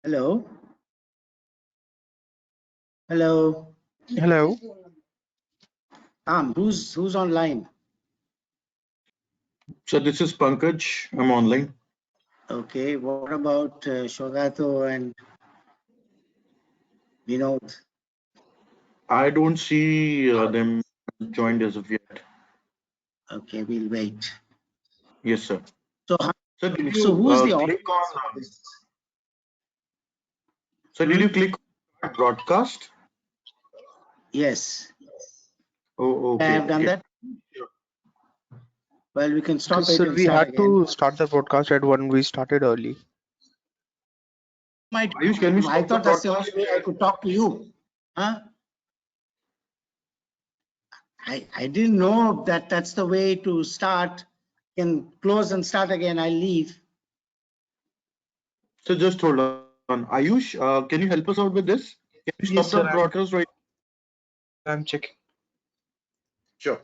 Hello, hello. Hello. Who's online? So this is Pankaj. I'm online. Okay, what about Shogato and Vinod? I don't see them joined as of yet. Okay, we'll wait. Yes, sir. So, So did so you who's the click audience on? for this? So did you Hmm? click on broadcast? Yes, Oh, I okay, have done okay. that. Well, we can stop Because it sir, and we start had again. to start the podcast at 1. We started early. My Ayush, can we I stop the thought that's the only broadcast? way I could talk to you. Huh? I didn't know that that's the way to start. Can close and start again. I leave. So just hold on. Ayush, can you help us out with this? Can you stop the Yes, sir. broadcast right? I'm checking. Sure.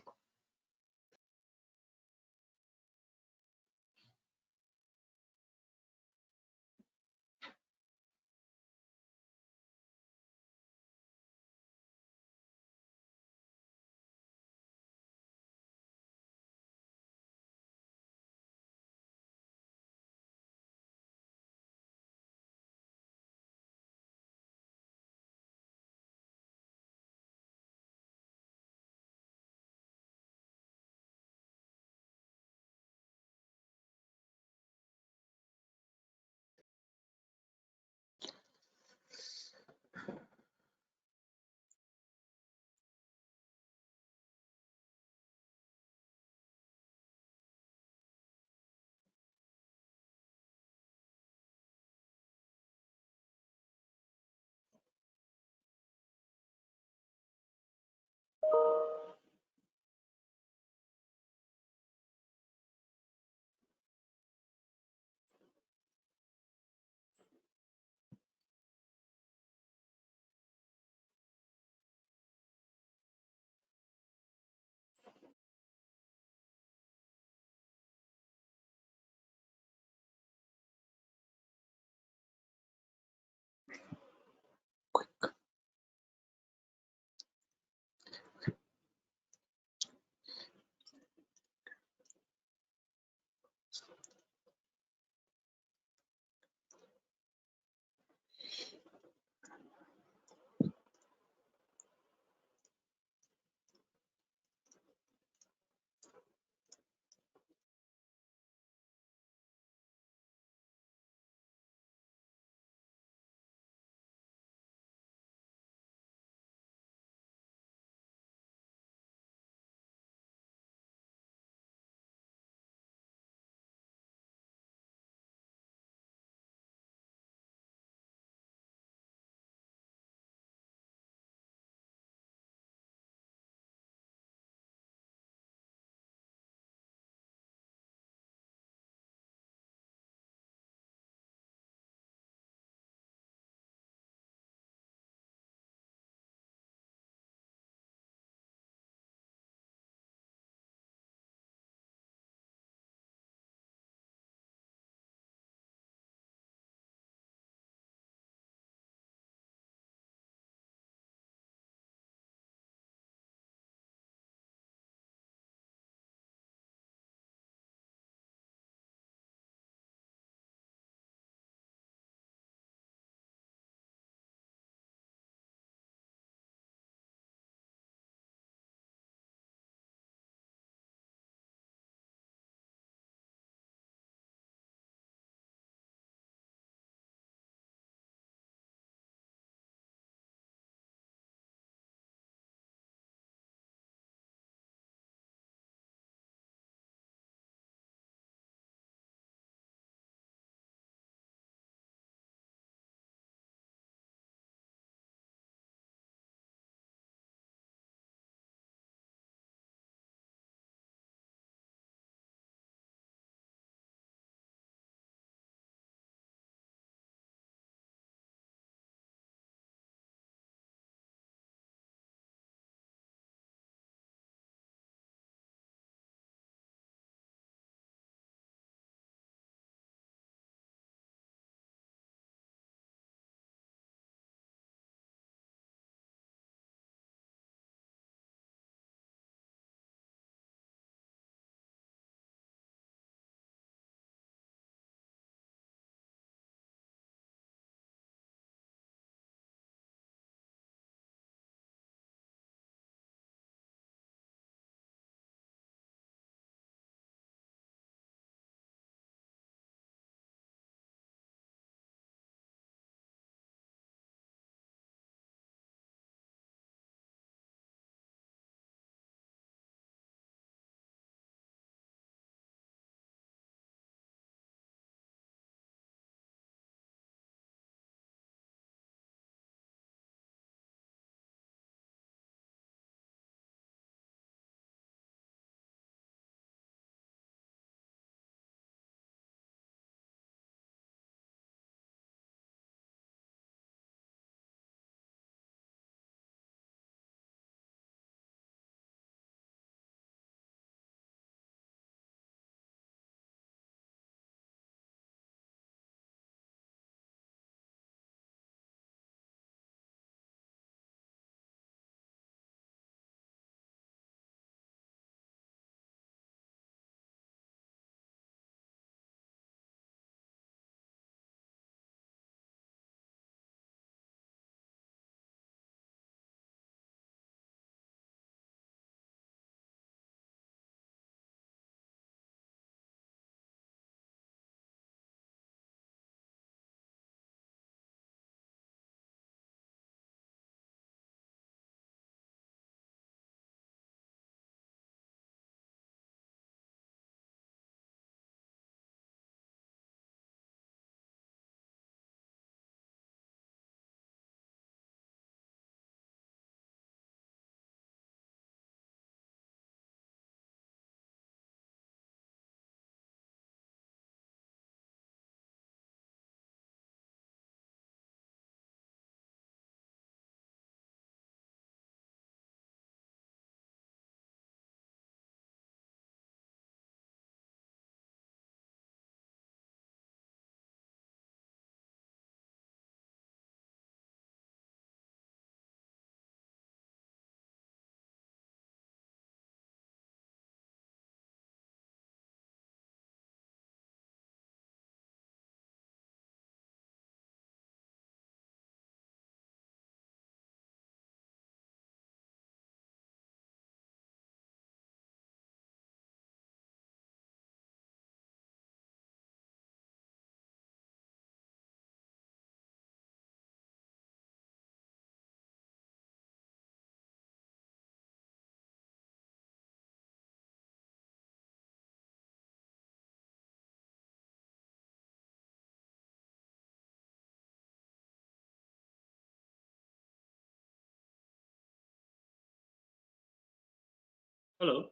Hello.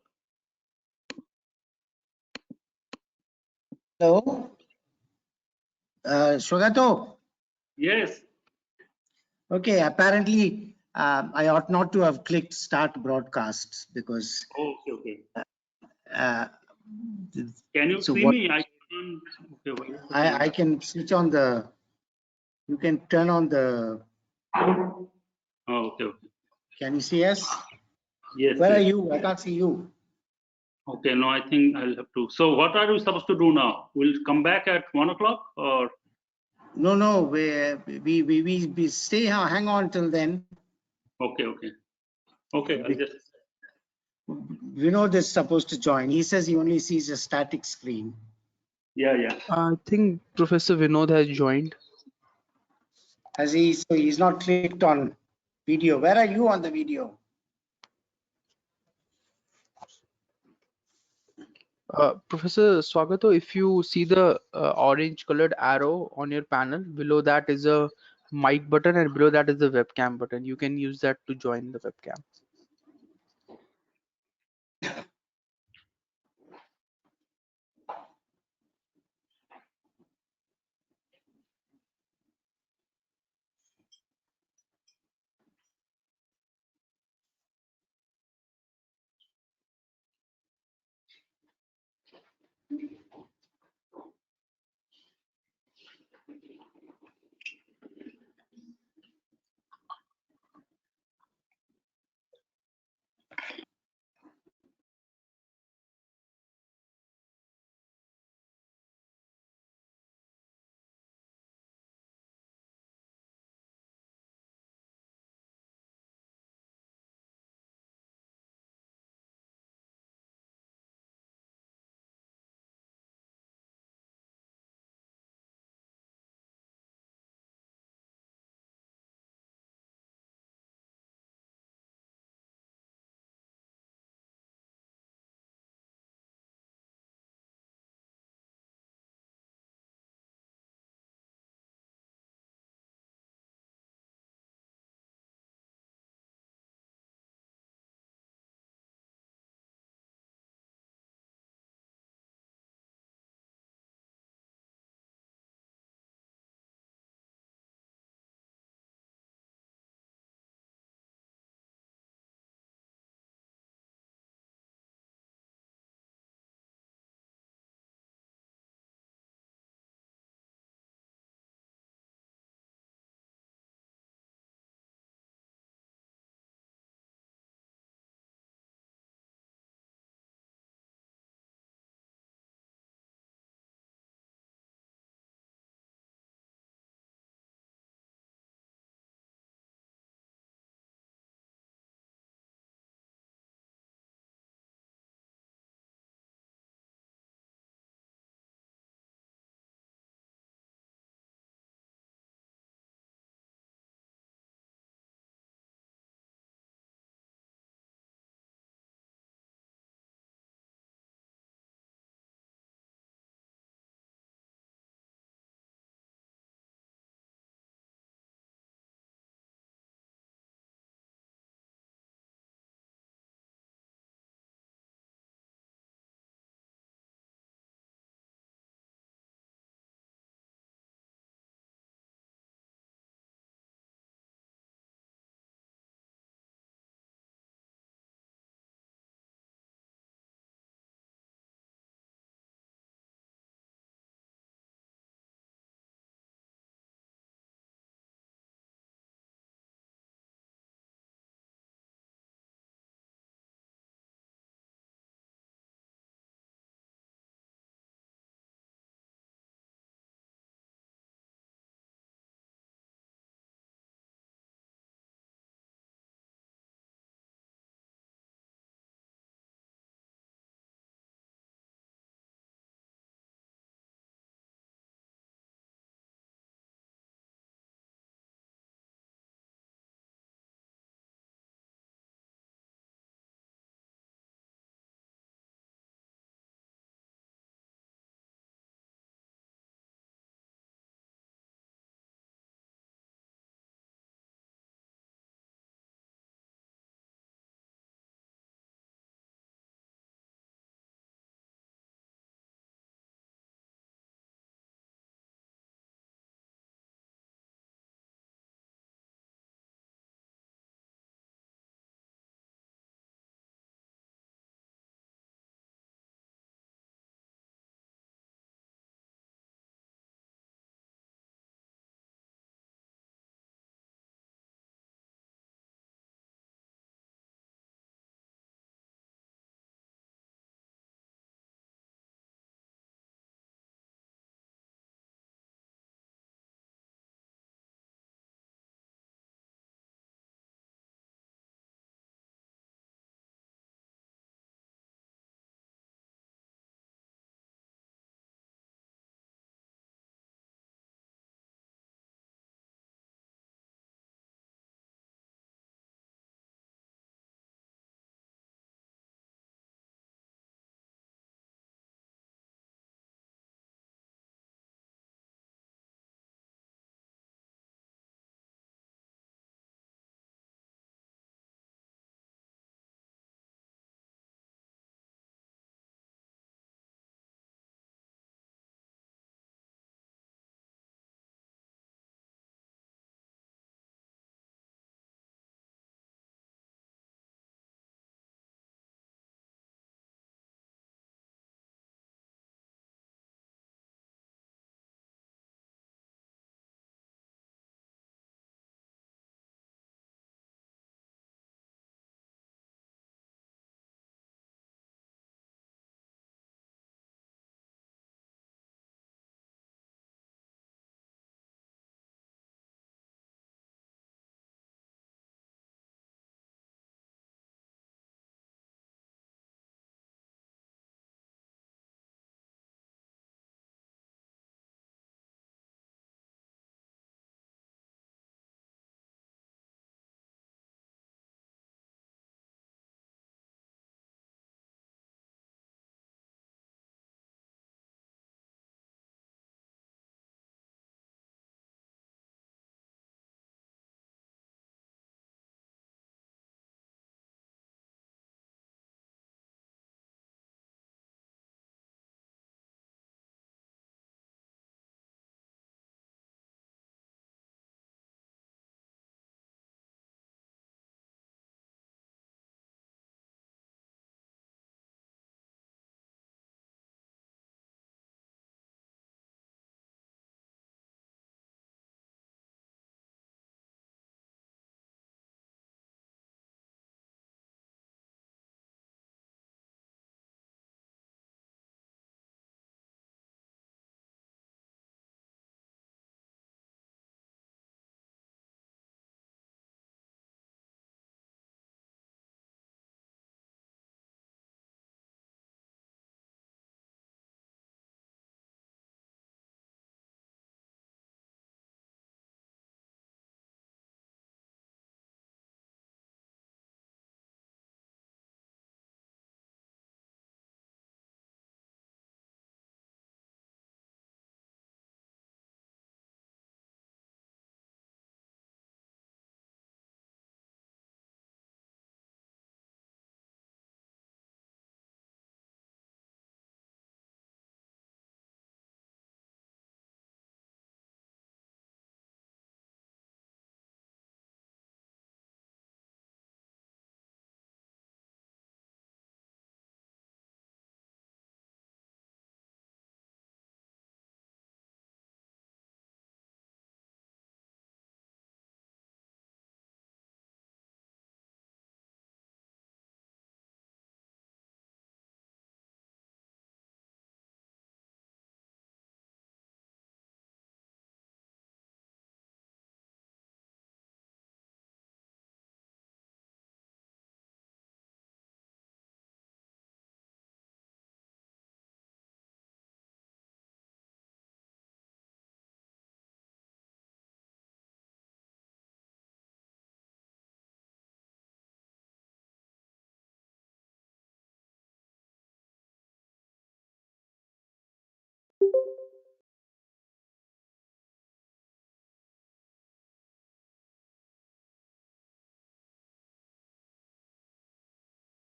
Hello, Shwagato. Yes. Okay, apparently I ought not to have clicked start broadcast because Okay. Okay. uh, Can you so see what me? I can. Okay. What is the I can switch on the, you can turn on the, Oh, okay. Okay. can you see us? Yes. Where are Yes. you? I can't see you. Okay. No, I think I'll have to. So, what are we supposed to do now? We'll come back at 1 o'clock, or No, we stay, hang on till then. okay. Okay. Okay. I'll just. Vinod is supposed to join. He says he only sees a static screen. Yeah. Yeah. I think Professor Vinod has joined. Has he, so he's not clicked on video. Where are you on the video? Professor Swagato, if you see the orange colored arrow on your panel, below that is a mic button and below that is the webcam button. You can use that to join the webcam.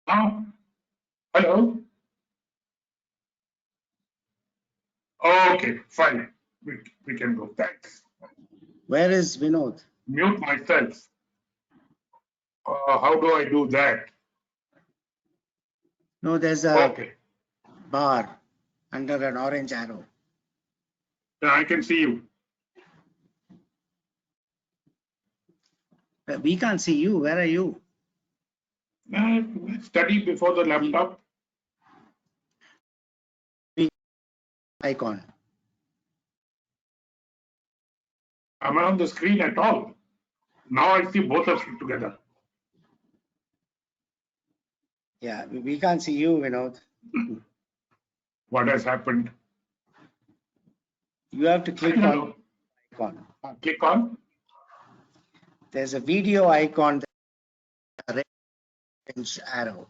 Hello. Okay, fine. We can go. Thanks. Where is Vinod? Mute myself. How do I do that? No, there's a Okay. bar under an orange arrow. Then I can see you. We can't see you. Where are you? Study before the laptop. Icon. Am I on the screen at all? Now I see both of you together. Yeah, we can't see you, Vinod. What has happened? You have to click on icon. Click on. There's a video icon, a red orange arrow.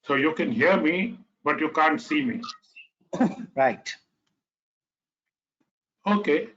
So you can hear me, but you can't see me. Right. Okay.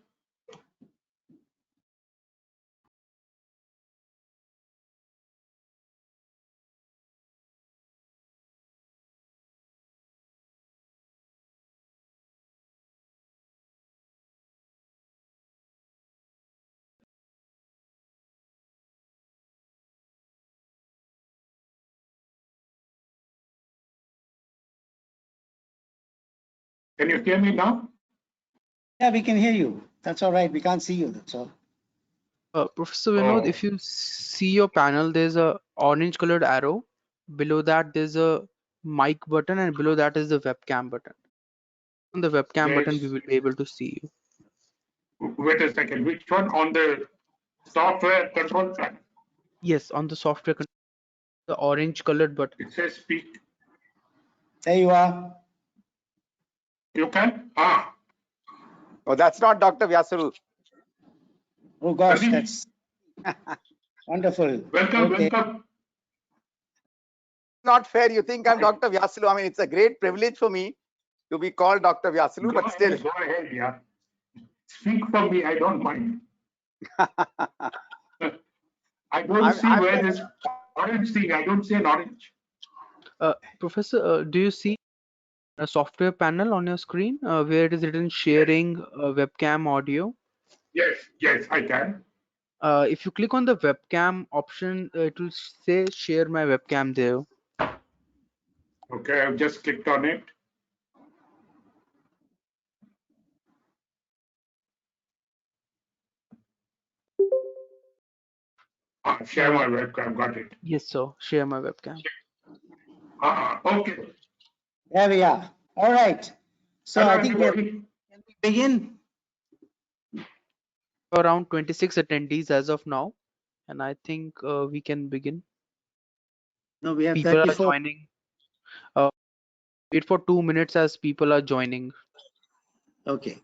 Can you hear me now? Yeah, we can hear you. That's all right. We can't see you. That's all. Professor Vinod, Oh. if you see your panel, there's a orange colored arrow. Below that, there's a mic button, and below that is the webcam button. On the webcam button, we will be able to see you. Wait a second. Which one? On the software control panel? Yes, on the software, the orange colored button. It says speak. There you are. You can? Oh, that's not Dr. Vyasulu. Oh gosh, Pradeep. that's wonderful. Welcome, Okay. welcome. Not fair. You think I'm Dr. Vyasulu. I mean, it's a great privilege for me to be called Dr. Vyasulu, but still. Go ahead, yeah. Speak for me, I don't mind. I don't see where this orange thing, I don't see an orange. Professor, do you see a software panel on your screen where it is written sharing webcam audio? Yes, I can. If you click on the webcam option, it will say share my webcam there. Okay, I've just clicked on it. Share my webcam, got it. Yes, sir. Share my webcam. Okay. There we are. All right. So Hello, I think everybody. we begin. Around 26 attendees as of now, and I think we can begin. No, we have People are 34. joining. Wait for 2 minutes as people are joining. Okay.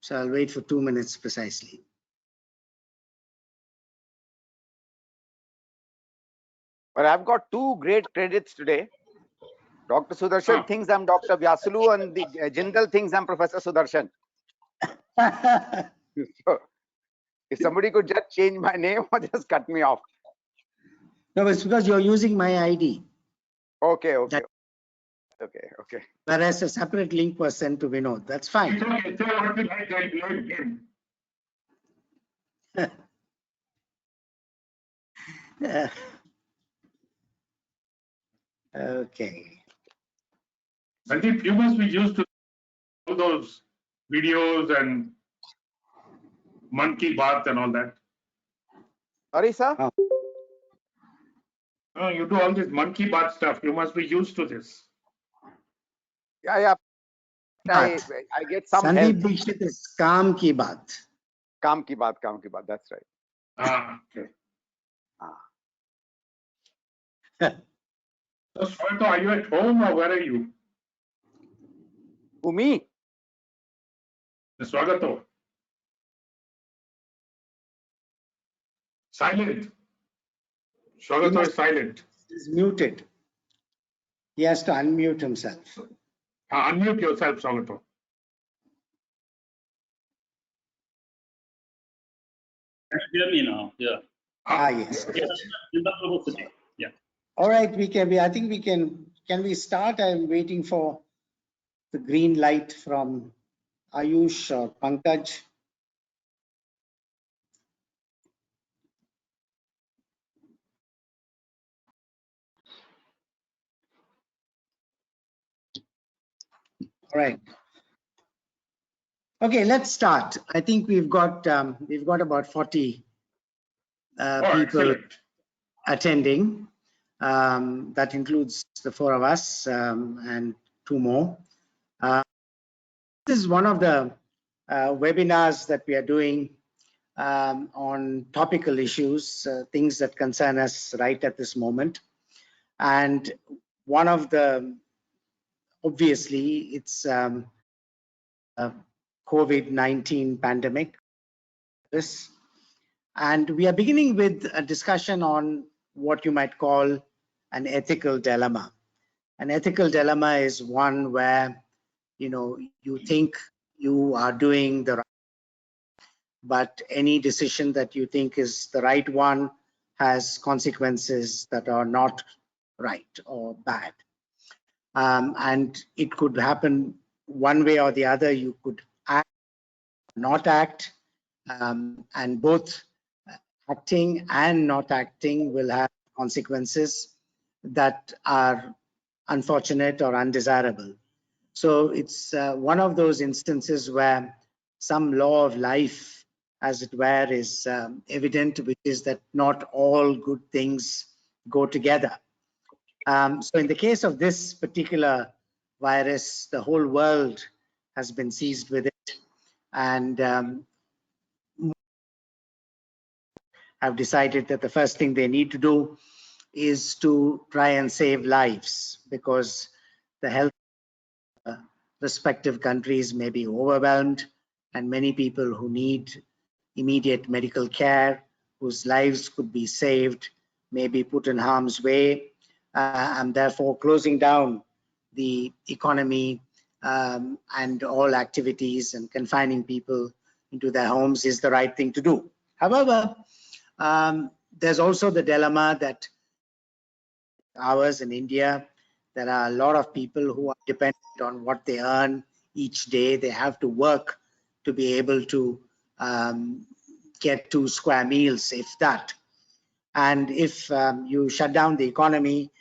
So I'll wait for 2 minutes precisely. But I've got two great credits today. Dr. Sudarshan thinks I'm Dr. Vyasulu, and the Jindal thinks I'm Professor Sudarshan. So, if somebody could just change my name or just cut me off. No, it's because you're using my ID. Okay. Whereas a separate link was sent to Vinod. That's fine. It's okay, what you like, I learned him. Okay. Sandeep, you must be used to all those videos and monkey bath and all that. Sorry, sir? You do all this monkey bath stuff. You must be used to this. Yeah. I get some Sandeep help. Dixit is Kaam Ki Baat. Kaam ki baat. That's right. Okay. So, Swagato, are you at home or where are you? Who, me? Swagato. Silent. Swagato is silent. He's muted. He has to unmute himself. Unmute yourself, Swagato. Can you hear me now? Yeah. Yes. Yeah, in the publicity. Yeah. All right, I think we can we start? I'm waiting for the green light from Ayush or Pankaj. All right. Okay, let's start. I think we've got about 40 people Excellent. attending. That includes the four of us and two more. This is one of the webinars that we are doing on topical issues, things that concern us right at this moment. And one of the, obviously, it's COVID-19 pandemic. And we are beginning with a discussion on what you might call an ethical dilemma. An ethical dilemma is one where, you think you are doing the right, but any decision that you think is the right one has consequences that are not right or bad. And it could happen one way or the other. You could act, not act, and both acting and not acting will have consequences that are unfortunate or undesirable. So it's one of those instances where some law of life, as it were, is evident, which is that not all good things go together. So in the case of this particular virus, the whole world has been seized with it, and have decided that the first thing they need to do is to try and save lives, because the health of respective countries may be overwhelmed, and many people who need immediate medical care, whose lives could be saved, may be put in harm's way, and therefore closing down the economy and all activities and confining people into their homes is the right thing to do. However, there's also the dilemma that ours in India, there are a lot of people who are dependent on what they earn each day. They have to work to be able to get 2 square meals, if that. And if you shut down the economy,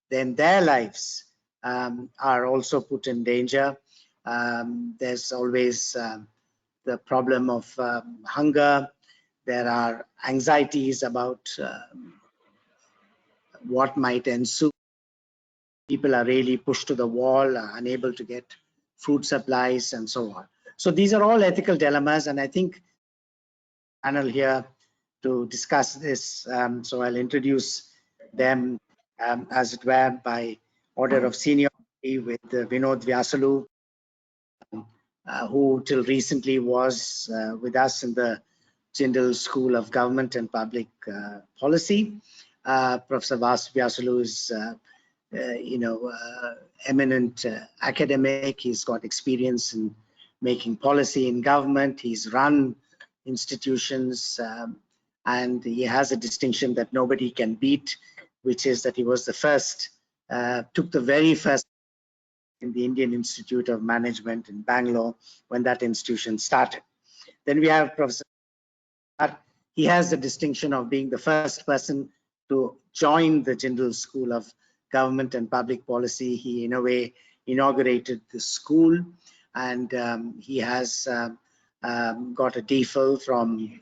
then their lives are also put in danger. There's always the problem of hunger. There are anxieties about what might ensue. People are really pushed to the wall, unable to get food supplies and so on. So these are all ethical dilemmas, and I think panel here to discuss this. So I'll introduce them as it were by order of seniority, with Vinod Vyasalu, who till recently was with us in the Jindal School of Government and Public Policy. Professor Vyasalu is eminent academic. He's got experience in making policy in government. He's run institutions, and he has a distinction that nobody can beat, which is that he was the first, took the very first in the Indian Institute of Management in Bangalore when that institution started. Then we have Professor. He has the distinction of being the first person to join the Jindal School of Government and Public Policy. He, in a way, inaugurated the school, and he has got a DPhil from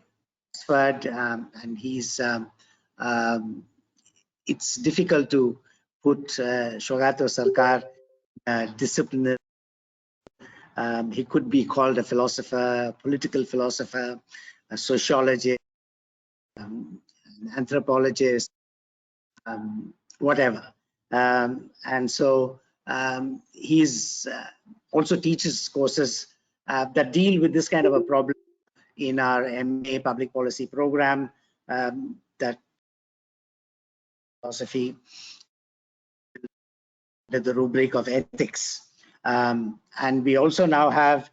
Oxford, and he's. It's difficult to put Swagato Sarkar disciplinary. He could be called a philosopher, political philosopher, a sociologist, an anthropologist, whatever. And so he's also teaches courses that deal with this kind of a problem in our MA Public Policy program, that philosophy under the rubric of ethics. And we also now have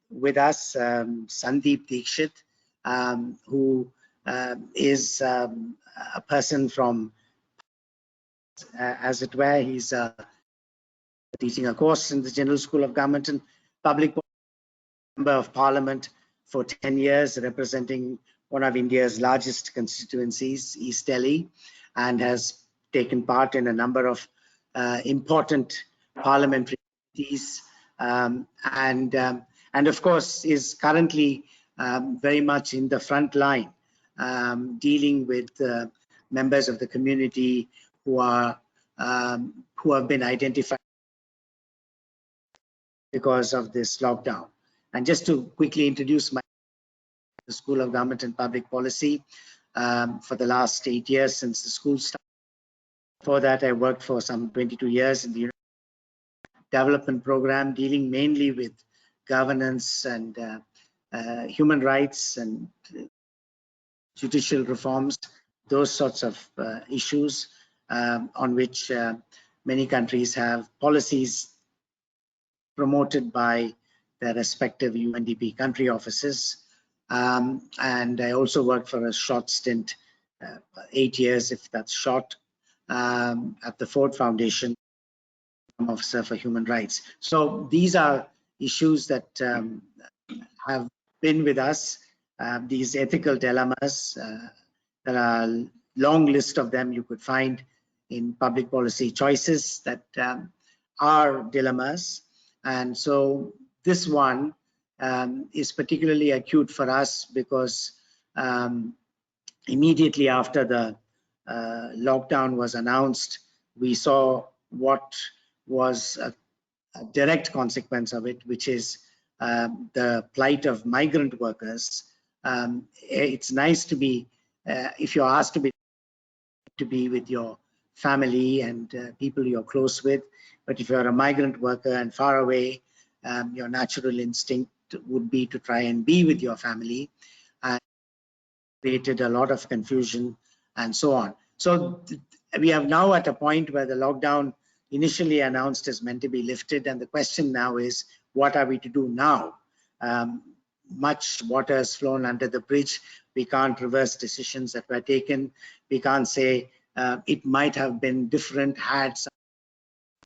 with us Sandeep Dikshit, who is a person from, as it were, he's teaching a course in the General School of Government and Public Policy, Member of Parliament for 10 years, representing one of India's largest constituencies, East Delhi, and has taken part in a number of important parliamentary committees, and of course is currently very much in the front line, dealing with members of the community who have been identified because of this lockdown. And just to quickly introduce my the School of Government and Public Policy for the last 8 years since the school started. Before that, I worked for some 22 years in the development program, dealing mainly with governance and human rights and judicial reforms, those sorts of issues on which many countries have policies promoted by their respective UNDP country offices. And I also worked for a short stint, 8 years, if that's short, at the Ford Foundation, Officer for Human Rights. So these are issues that have been with us, these ethical dilemmas. There are a long list of them you could find in public policy choices that are dilemmas. And so this one is particularly acute for us because immediately after the lockdown was announced, we saw what was a direct consequence of it, which is the plight of migrant workers. It's nice to be, if you're asked to be with your family and people you're close with, but if you're a migrant worker and far away, your natural instinct would be to try and be with your family, and created a lot of confusion and so on. So we are now at a point where the lockdown initially announced is meant to be lifted, and the question now is, what are we to do now? Much water has flown under the bridge. We can't reverse decisions that were taken. We can't say it might have been different had some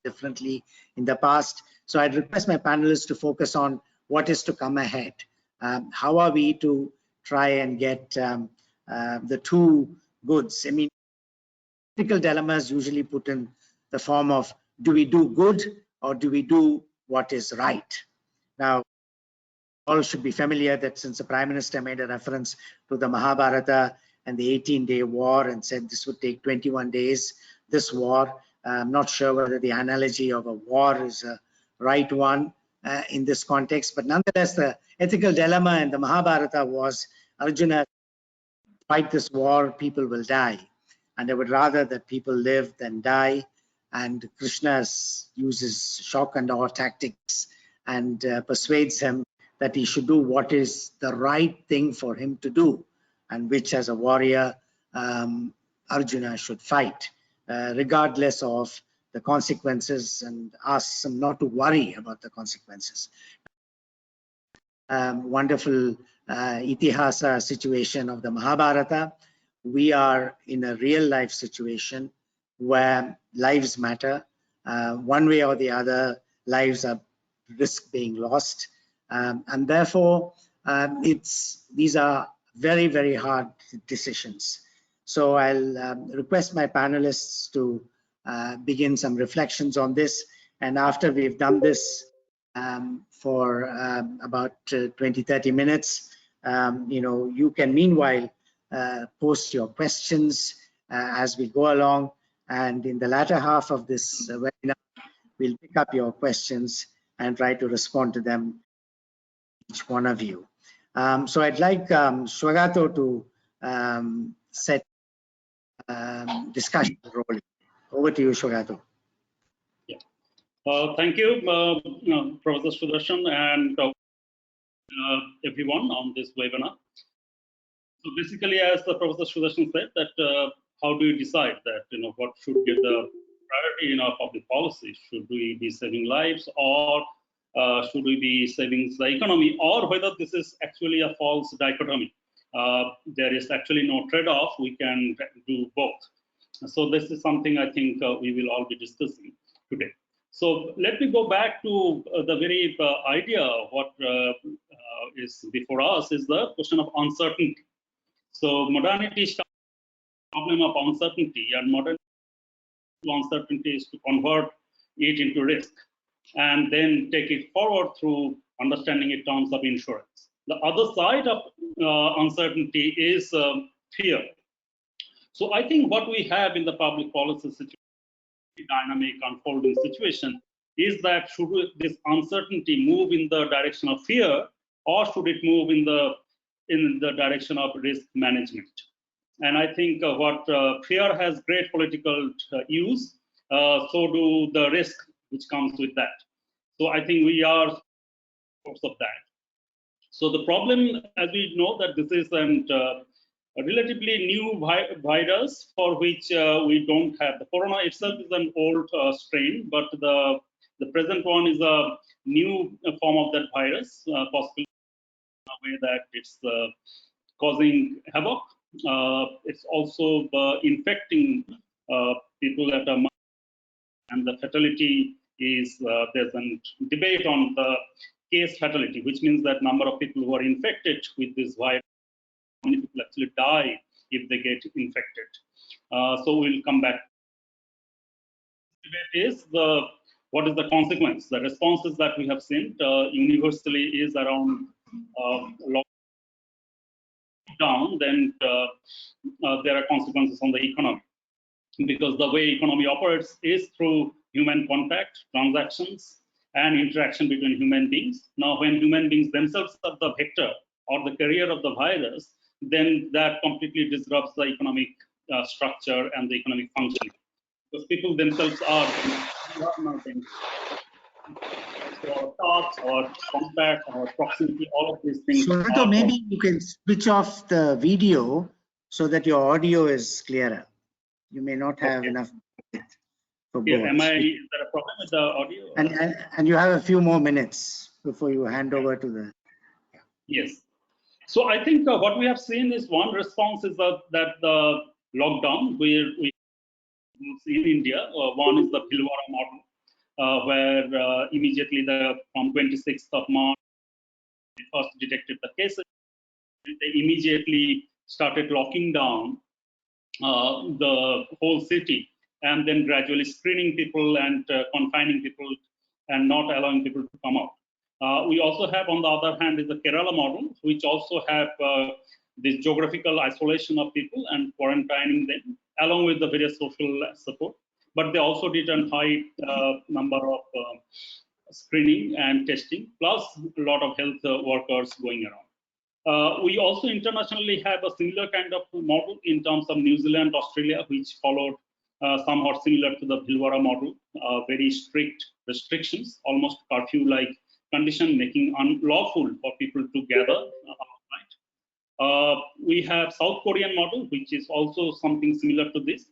differently in the past. So I'd request my panelists to focus on what is to come ahead. How are we to try and get the two goods? I mean, ethical dilemmas usually put in the form of, do we do good or do we do what is right? Now, all should be familiar that since the Prime Minister made a reference to the Mahabharata and the 18-day war and said this would take 21 days, this war, I'm not sure whether the analogy of a war is a right one in this context, but nonetheless, the ethical dilemma in the Mahabharata was, Arjuna, fight this war, people will die. And I would rather that people live than die. And Krishna uses shock and awe tactics and persuades him that he should do what is the right thing for him to do, and which as a warrior, Arjuna should fight, regardless of the consequences, and asks him not to worry about the consequences. Wonderful itihasa situation of the Mahabharata. We are in a real life situation where lives matter. One way or the other, lives are risk being lost. And therefore, these are very, very hard decisions. So I'll request my panelists to begin some reflections on this. And after we've done this for about 20-30 minutes, you can meanwhile post your questions as we go along. And in the latter half of this webinar, we'll pick up your questions and try to respond to them, each one of you. So I'd like Swagato to set discussion rolling. Over to you, Swagato. Yeah. Thank you, Professor Sudarshan, and everyone on this webinar. So basically, as the Professor Sudarshan said, that how do you decide that what should get the priority in our public policy. Should we be saving lives, or should we be saving the economy, or whether this is actually a false dichotomy? There is actually no trade-off. We can do both. So this is something I think we will all be discussing today. So let me go back to the very idea of what is before us is the question of uncertainty. So modernity starts the problem of uncertainty, and modern uncertainty is to convert it into risk and then take it forward through understanding in terms of insurance. The other side of uncertainty is fear. So I think what we have in the public policy situation, dynamic unfolding situation, is that should this uncertainty move in the direction of fear, or should it move in the direction of risk management? And I think what fear has great political use, so do the risk which comes with that. So I think we are source of that. So the problem, as we know, that this is a relatively new virus for which we don't have. The corona itself is an old strain, but the present one is a new form of that virus, possibly in a way that it's causing havoc. It's also infecting people at a much, and the fatality is there's a debate on the case fatality, which means that number of people who are infected with this virus, how many people actually die if they get infected. So we'll come back. Debate is what is the consequence? The responses that we have seen universally is around lockdown. Then there are consequences on the economy, because the way economy operates is through human contact, transactions, and interaction between human beings. Now, when human beings themselves are the vector or the carrier of the virus, then that completely disrupts the economic structure and the economic functioning. Because people themselves are or touch or contact or proximity, all of these things. So maybe you can switch off the video so that your audio is clearer. You may not have enough for both. Is there a problem with the audio? And you have a few more minutes before you hand over to the. Yes. So I think what we have seen is one response is that the lockdown, where we see in India, one is the Bhilwara model, where immediately from 26th of March, we first detected the cases. They immediately started locking down the whole city, and then gradually screening people and confining people and not allowing people to come out. We also have, on the other hand, is the Kerala model, which also have this geographical isolation of people and quarantining them, along with the various social support. But they also did a high number of screening and testing, plus a lot of health workers going around. We also internationally have a similar kind of model in terms of New Zealand, Australia, which followed somewhat similar to the Bhilwara model, very strict restrictions, almost curfew-like condition, making unlawful for people to gather outside. We have South Korean model, which is also something similar to this.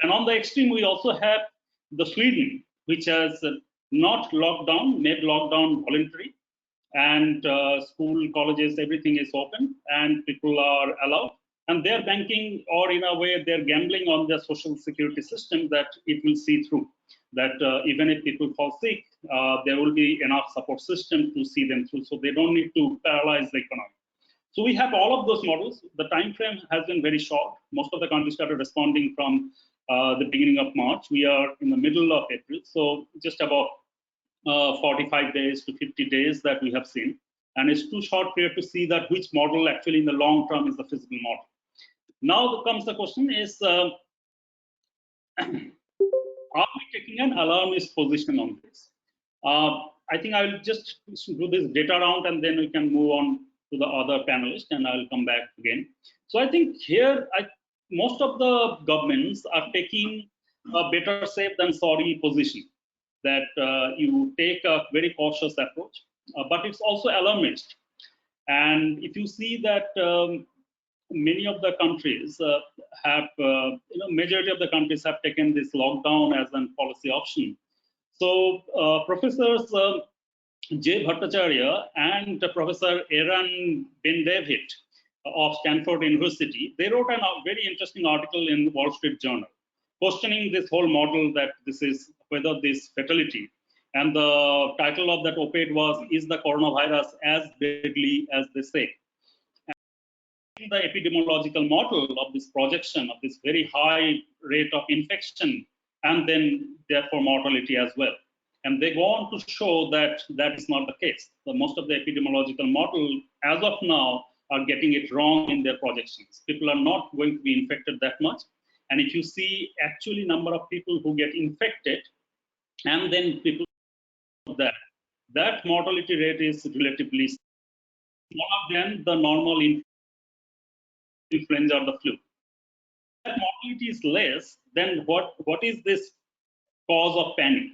And on the extreme, we also have the Sweden, which has not locked down, made lockdown voluntary, and school, colleges, everything is open, and people are allowed. And they're banking, or in a way, they're gambling on their social security system that it will see through. That even if people fall sick, there will be enough support system to see them through, so they don't need to paralyze the economy. So we have all of those models. The time frame has been very short. Most of the countries started responding from the beginning of March. We are in the middle of April, so just about 45 days to 50 days that we have seen. And it's too short period to see that which model actually in the long term is the feasible model. Now comes the question is, are we taking an alarmist position on this? I think I will just do this data round, and then we can move on to the other panelists, and I will come back again. So I think here, most of the governments are taking a better safe than sorry position, that you take a very cautious approach, but it's also alarmist. And if you see that many of the countries have, majority of the countries have taken this lockdown as a policy option. So professors J. Bhattacharya and Professor Aaron Ben David of Stanford University, they wrote a very interesting article in Wall Street Journal, questioning this whole model that this is whether this fatality. And the title of that op-ed was, "Is the coronavirus as deadly as they say?" And the epidemiological model of this projection of this very high rate of infection and then therefore mortality as well. And they go on to show that that is not the case. So most of the epidemiological model as of now are getting it wrong in their projections. People are not going to be infected that much. And if you see actually number of people who get infected and then people that mortality rate is relatively smaller than the normal influenza or the flu. That mortality is less, then what is this cause of panic?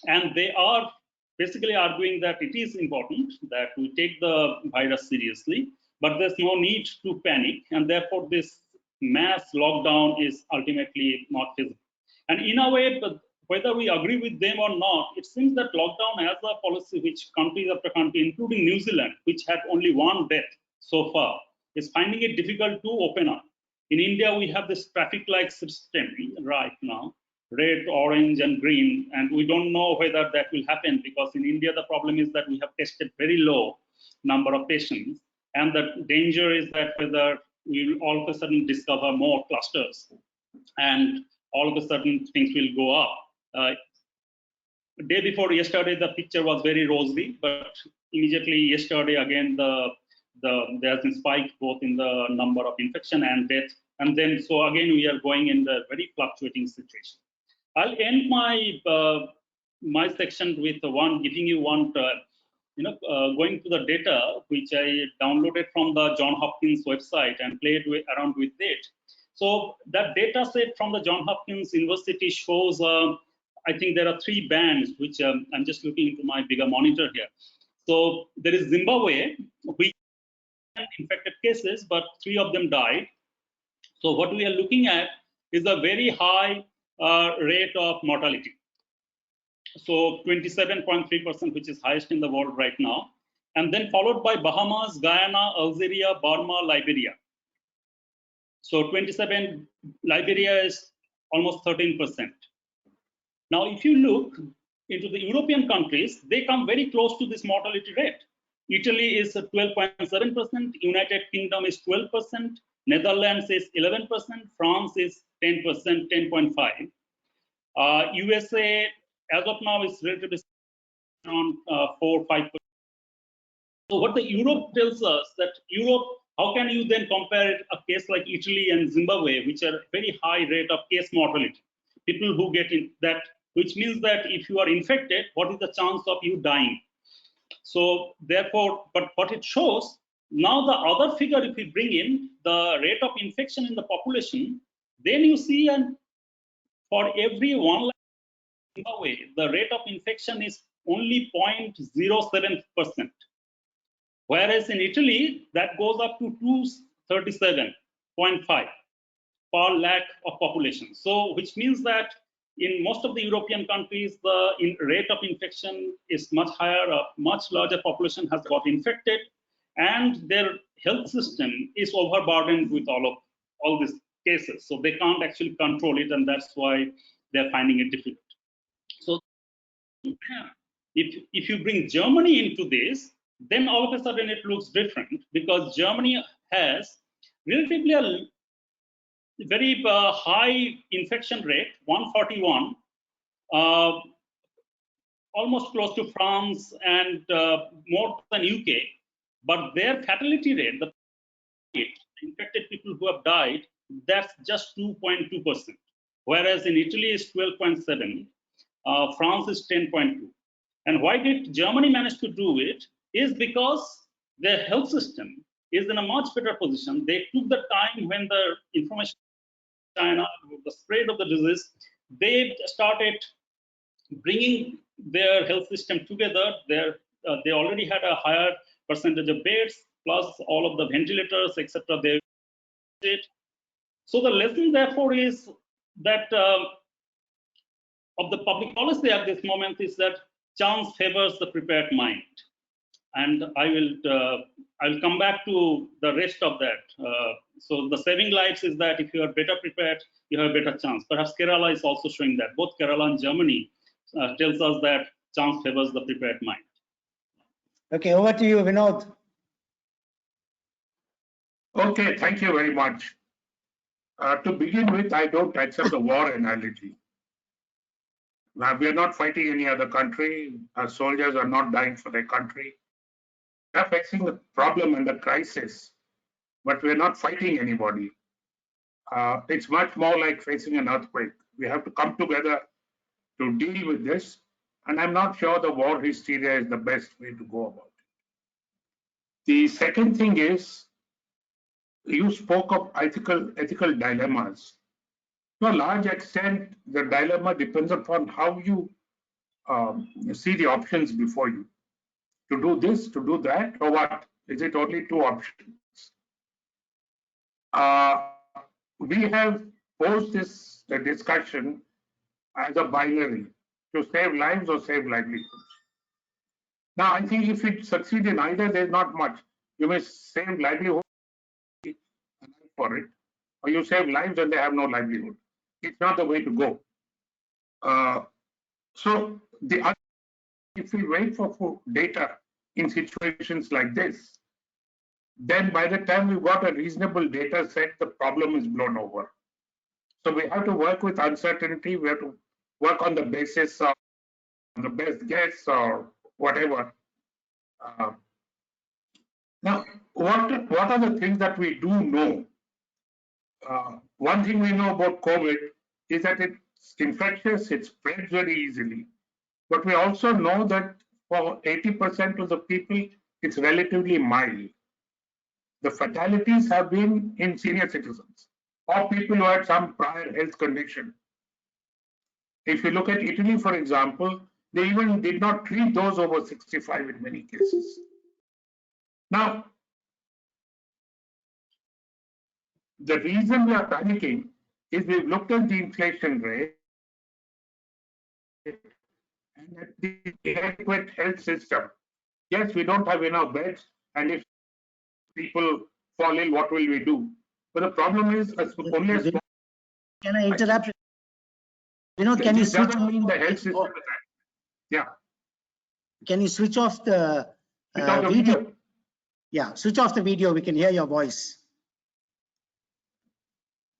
And they are basically arguing that it is important that we take the virus seriously, but there's no need to panic, and therefore this mass lockdown is ultimately not feasible. And in a way, whether we agree with them or not, it seems that lockdown as a policy which country after country, including New Zealand, which had only one death so far, is finding it difficult to open up. In India, we have this traffic light system right now, red, orange, and green, and we don't know whether that will happen because in India, the problem is that we have tested very low number of patients, and the danger is that whether we will all of a sudden discover more clusters and all of a sudden things will go up. Day before yesterday, the picture was very rosy, but immediately yesterday again, there's a spike both in the number of infection and death. And then, so again, we are going in the very fluctuating situation. I'll end my section with giving you one, going to the data which I downloaded from the Johns Hopkins website and played around with it. So that data set from the Johns Hopkins University shows, I think there are 3 bands, which I'm just looking into my bigger monitor here. So there is Zimbabwe, which infected cases, but 3 of them died. So what we are looking at is a very high rate of mortality. So 27.3%, which is highest in the world right now. And then followed by Bahamas, Guyana, Algeria, Burma, Liberia. So 27, Liberia is almost 13%. Now, if you look into the European countries, they come very close to this mortality rate. Italy is 12.7%, United Kingdom is 12%, Netherlands is 11%, France is 10%, 10.5. USA, as of now, is relatively around 4-5%. So what the Europe tells us that Europe, how can you then compare a case like Italy and Zimbabwe, which are very high rate of case mortality, people who get in that, which means that if you are infected, what is the chance of you dying? So therefore, but what it shows, now the other figure, if we bring in the rate of infection in the population, then you see, and for every 1 lakh Zimbabwe, the rate of infection is only 0.07%. Whereas in Italy, that goes up to 237.5 per lakh of population. So, which means that in most of the European countries, the rate of infection is much higher. A much larger population has got infected, and their health system is overburdened with all these cases. So they can't actually control it, and that's why they're finding it difficult. So, if you bring Germany into this, then all of a sudden it looks different, because Germany has relatively a very high infection rate, 141, almost close to France and more than UK, but their fatality rate, the infected people who have died, that's just 2.2%, whereas in Italy is 12.7, France is 10.2. And why did Germany manage to do it? Is because their health system is in a much better position. They took the time when the information in China, the spread of the disease, they started bringing their health system together. They already had a higher percentage of beds, plus all of the ventilators, etc. They it. So the lesson, therefore, is that of the public policy at this moment is that chance favors the prepared mind. And I will come back to the rest of that. So the saving lives is that if you are better prepared, you have a better chance. Perhaps Kerala is also showing that. Both Kerala and Germany tells us that chance favors the prepared mind. Okay, over to you, Vinod. Okay, thank you very much. To begin with, I don't accept the war analogy. Now, we are not fighting any other country. Our soldiers are not dying for their country. We are facing the problem and the crisis, but we're not fighting anybody. It's much more like facing an earthquake. We have to come together to deal with this, and I'm not sure the war hysteria is the best way to go about it. The second thing is, you spoke of ethical dilemmas. To a large extent, the dilemma depends upon how you see the options before you. To do this, to do that, or what? Is it only two options? We have posed this discussion as a binary, to save lives or save livelihoods. Now, I think if it succeeds in either, there's not much. You may save livelihood for it, or you save lives and they have no livelihood. It's not the way to go. So the other, if we wait for data in situations like this, then by the time we've got a reasonable data set, the problem is blown over. So we have to work with uncertainty. We have to work on the basis of the best guess or whatever. Now, what are the things that we do know? One thing we know about COVID is that it's infectious, it spreads very easily. But we also know that for 80% of the people, it's relatively mild. The fatalities have been in senior citizens or people who had some prior health condition. If you look at Italy, for example, they even did not treat those over 65 in many cases. Now, the reason we are panicking is we've looked at the inflation rate and at the inadequate health system. Yes, we don't have enough beds, and if people fall ill, what will we do? But the problem is only a small. Can I interrupt? Vinod, can you switch doesn't mean the health system. Yeah. Can you switch off the video? Yeah, switch off the video. We can hear your voice.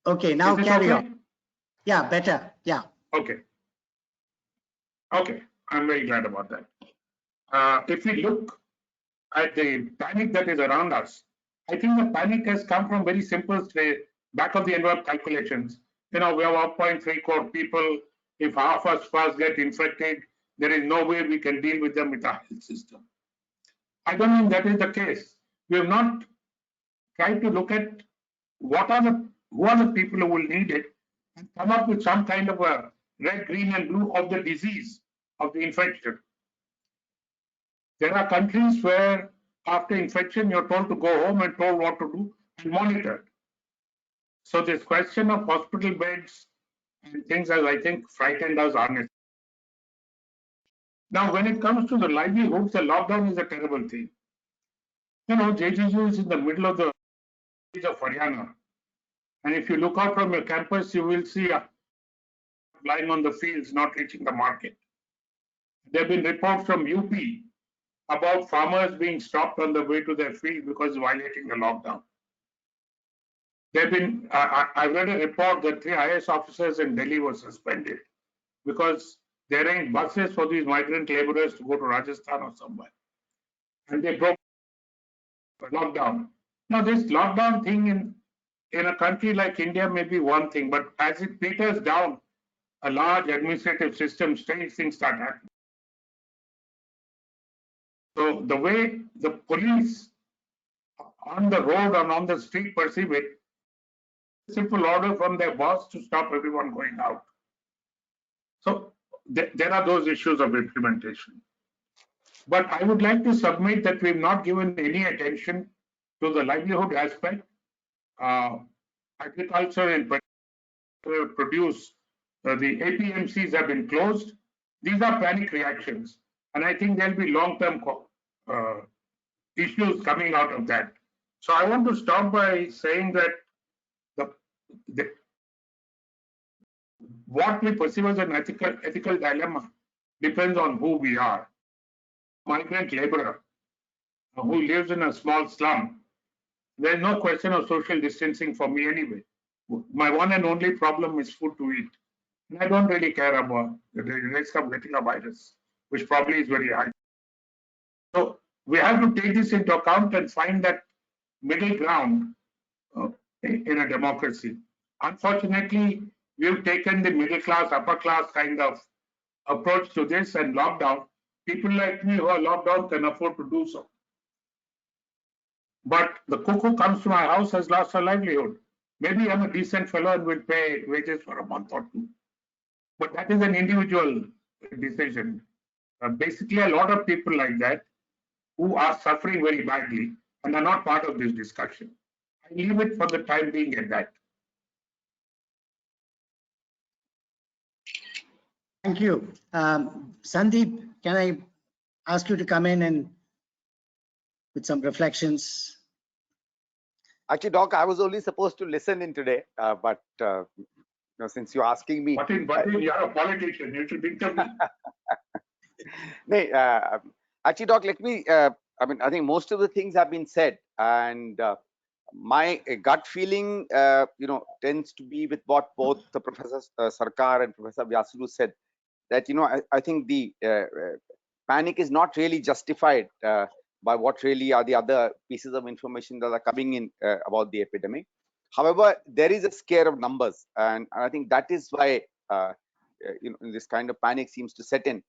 Okay, now carry on. Yeah, better. Yeah. Okay. Okay, I'm very glad about that. If we look at the panic that is around us, I think the panic has come from very simple, back of the envelope calculations. You know, we have 1.3 crore people. If half us first get infected, there is no way we can deal with them with our health system. I don't think that is the case. We have not tried to look at who are the people who will need it and come up with some kind of a red, green, and blue of the disease, of the infection. There are countries where after infection, you're told to go home and told what to do and monitored. So this question of hospital beds and things, as I think, frightened us honestly. Now, when it comes to the livelihoods, the lockdown is a terrible thing. You know, JSGP is in the middle of the of Haryana. And if you look out from your campus, you will see lying on the fields, not reaching the market. There have been reports from UP about farmers being stopped on the way to their field because violating the lockdown. There have been, I read a report that 3 IAS officers in Delhi were suspended because they arranged buses for these migrant laborers to go to Rajasthan or somewhere. And they broke the lockdown. Now, this lockdown thing in a country like India may be one thing, but as it peters down, a large administrative system, strange things start happening. So the way the police on the road and on the street perceive it, simple order from their boss to stop everyone going out. So there are those issues of implementation. But I would like to submit that we've not given any attention to the livelihood aspect. agriculture in particular produce, the APMCs have been closed. These are panic reactions. And I think there'll be long-term issues coming out of that. So I want to start by saying that the, the what we perceive as an ethical dilemma depends on who we are. Migrant laborer who lives in a small slum, there's no question of social distancing for me anyway. My one and only problem is food to eat. And I don't really care about the risk of getting a virus, which probably is very high. So we have to take this into account and find that middle ground in a democracy. Unfortunately, we've taken the middle class, upper class kind of approach to this and lockdown. People like me who are locked down can afford to do so. But the cook who comes to my house has lost her livelihood. Maybe I'm a decent fellow and will pay wages for a month or two. But that is an individual decision. Basically, a lot of people like that who are suffering very badly and are not part of this discussion. I leave it for the time being at that. Thank you. Sandeep, can I ask you to come in and with some reflections? Actually, Doc, I was only supposed to listen in today, but since you're asking me, But you're a politician, you should intervene. actually, Doc, let me. I think most of the things have been said, and my gut feeling, tends to be with what both the Professor Sarkar and Professor Vyasulu said. That I think the panic is not really justified by what really are the other pieces of information that are coming in about the epidemic. However, there is a scare of numbers, and I think that is why this kind of panic seems to set in.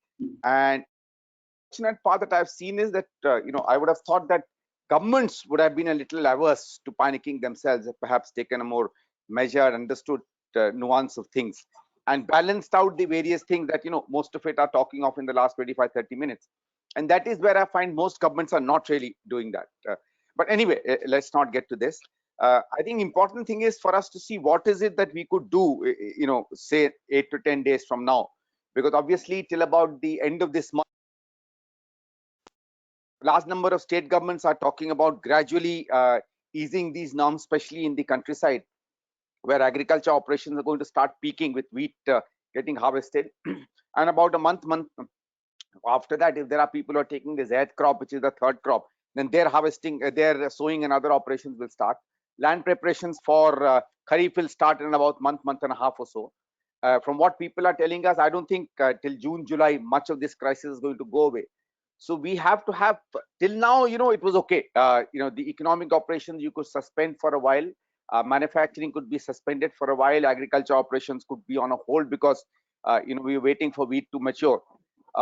And the unfortunate part that I've seen is that I would have thought that governments would have been a little averse to panicking themselves, perhaps taken a more measured, understood nuance of things, and balanced out the various things that most of it are talking of in the last 25-30 minutes. And that is where I find most governments are not really doing that. But anyway, let's not get to this. I think important thing is for us to see what is it that we could do, say 8 to 10 days from now, because obviously till about the end of this month, large number of state governments are talking about gradually easing these norms, especially in the countryside, where agriculture operations are going to start peaking with wheat getting harvested. And about a month after that, if there are people who are taking the Z crop, which is the third crop, then they're harvesting, their sowing and other operations will start. Land preparations for Kharif will start in about month and a half or so. From what people are telling us, I don't think till June, July, much of this crisis is going to go away. So we have to have, till now, it was okay. The economic operations you could suspend for a while. Manufacturing could be suspended for a while. Agriculture operations could be on a hold because, we were waiting for wheat to mature.